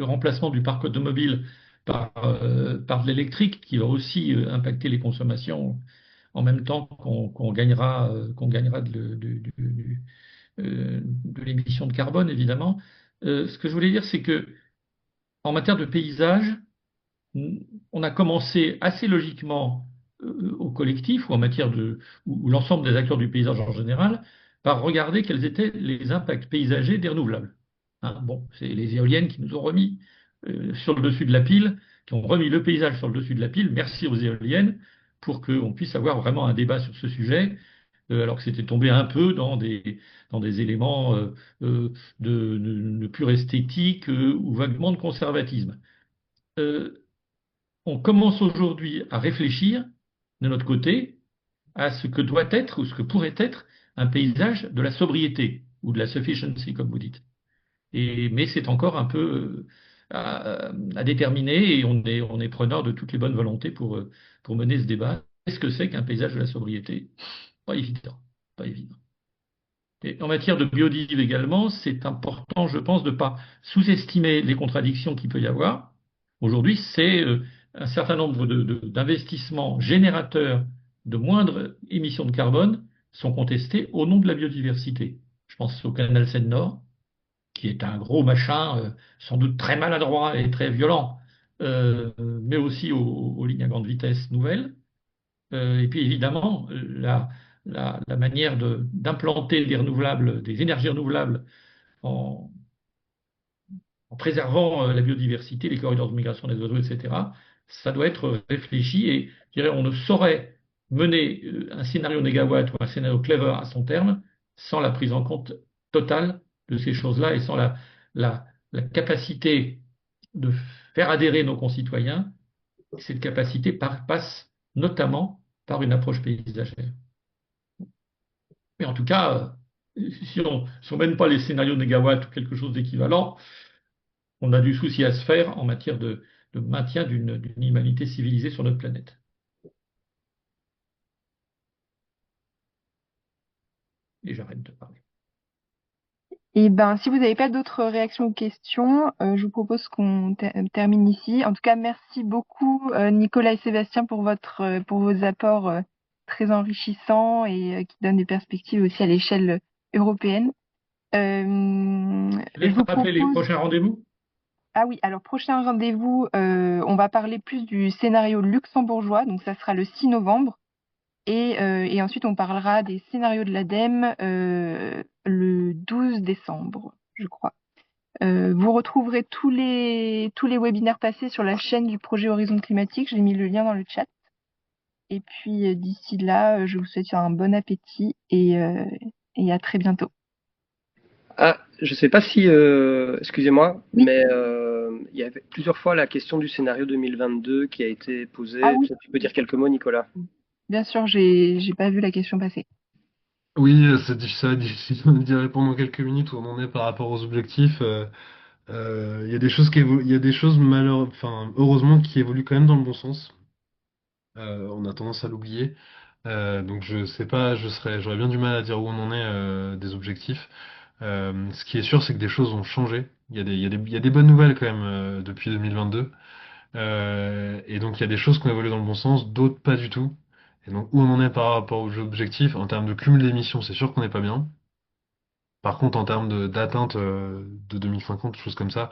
remplacement du parc automobile par de l'électrique qui va aussi impacter les consommations en même temps qu'on gagnera de l'émission de carbone, évidemment. Ce que je voulais dire, c'est que en matière de paysage, on a commencé assez logiquement au collectif ou en matière ou l'ensemble des acteurs du paysage en général par regarder quels étaient les impacts paysagers des renouvelables. Hein, bon, c'est les éoliennes qui nous ont remis sur le dessus de la pile, qui ont remis le paysage sur le dessus de la pile. Merci aux éoliennes pour qu'on puisse avoir vraiment un débat sur ce sujet, alors que c'était tombé un peu dans des éléments de pure esthétique ou vaguement de conservatisme. Euh, on commence aujourd'hui à réfléchir de notre côté à ce que doit être ou ce que pourrait être un paysage de la sobriété ou de la sufficiency, comme vous dites. Mais c'est encore un peu à déterminer et on est preneur de toutes les bonnes volontés pour mener ce débat. Qu'est-ce que c'est qu'un paysage de la sobriété? Pas évident, pas évident. Et en matière de biodive également, c'est important, je pense, de ne pas sous-estimer les contradictions qu'il peut y avoir. Aujourd'hui, c'est un certain nombre d'investissements générateurs de moindres émissions de carbone sont contestés au nom de la biodiversité. Je pense au canal Seine-Nord, qui est un gros machin, sans doute très maladroit et très violent, mais aussi aux lignes à grande vitesse nouvelles. Et puis évidemment, la manière d'implanter des renouvelables, des énergies renouvelables en, en préservant la biodiversité, les corridors de migration des oiseaux, etc., ça doit être réfléchi et je dirais, on ne saurait mener un scénario négawatt ou un scénario clever à son terme sans la prise en compte totale de ces choses-là et sans la capacité de faire adhérer nos concitoyens. Cette capacité passe notamment par une approche paysagère. Mais en tout cas, si on mène pas les scénarios négawatts ou quelque chose d'équivalent, on a du souci à se faire en matière de maintien d'une humanité civilisée sur notre planète. Et j'arrête de parler. Et ben, si vous n'avez pas d'autres réactions ou questions, je vous propose qu'on termine ici. En tout cas, merci beaucoup, Nicolas et Sébastien, pour vos apports très enrichissants et qui donnent des perspectives aussi à l'échelle européenne. Je Je vais te vous rappeler les propose. prochains rendez-vous. Ah oui, alors prochain rendez-vous, on va parler plus du scénario luxembourgeois, donc ça sera le 6 novembre. Et ensuite, on parlera des scénarios de l'ADEME le 12 décembre, je crois. Vous retrouverez tous les webinaires passés sur la chaîne du projet Horizon Climatique. J'ai mis le lien dans le chat. Et puis d'ici là, je vous souhaite un bon appétit et à très bientôt. Ah, je sais pas si, excusez-moi, Oui. mais il y avait plusieurs fois la question du scénario 2022 qui a été Ah posée. oui, Peut-être tu peux dire quelques mots, Nicolas. bien sûr, j'ai pas vu la question passer. Oui, ça va être difficile d'y répondre en quelques minutes où on en est par rapport aux objectifs. Il y a des choses il y a des choses enfin, heureusement qui évoluent quand même dans le bon sens. On a tendance à l'oublier. Donc je sais pas, j'aurais bien du mal à dire où on en est des objectifs. Ce qui est sûr, c'est que des choses ont changé. Il y a des bonnes nouvelles quand même depuis 2022. Et donc il y a des choses qui ont évolué dans le bon sens, d'autres pas du tout. Et donc où on en est par rapport aux objectifs, en termes de cumul d'émissions, c'est sûr qu'on n'est pas bien. Par contre, en termes d'atteinte de 2050, choses comme ça,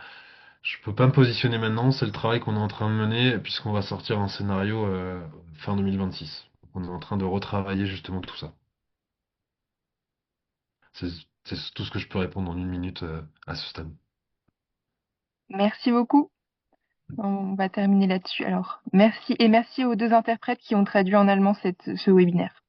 je peux pas me positionner maintenant. C'est le travail qu'on est en train de mener, puisqu'on va sortir un scénario fin 2026. On est en train de retravailler justement tout ça. C'est c'est tout ce que je peux répondre en une minute à ce stade. Merci beaucoup. On va terminer là-dessus alors. Merci et merci aux deux interprètes qui ont traduit en allemand ce webinaire.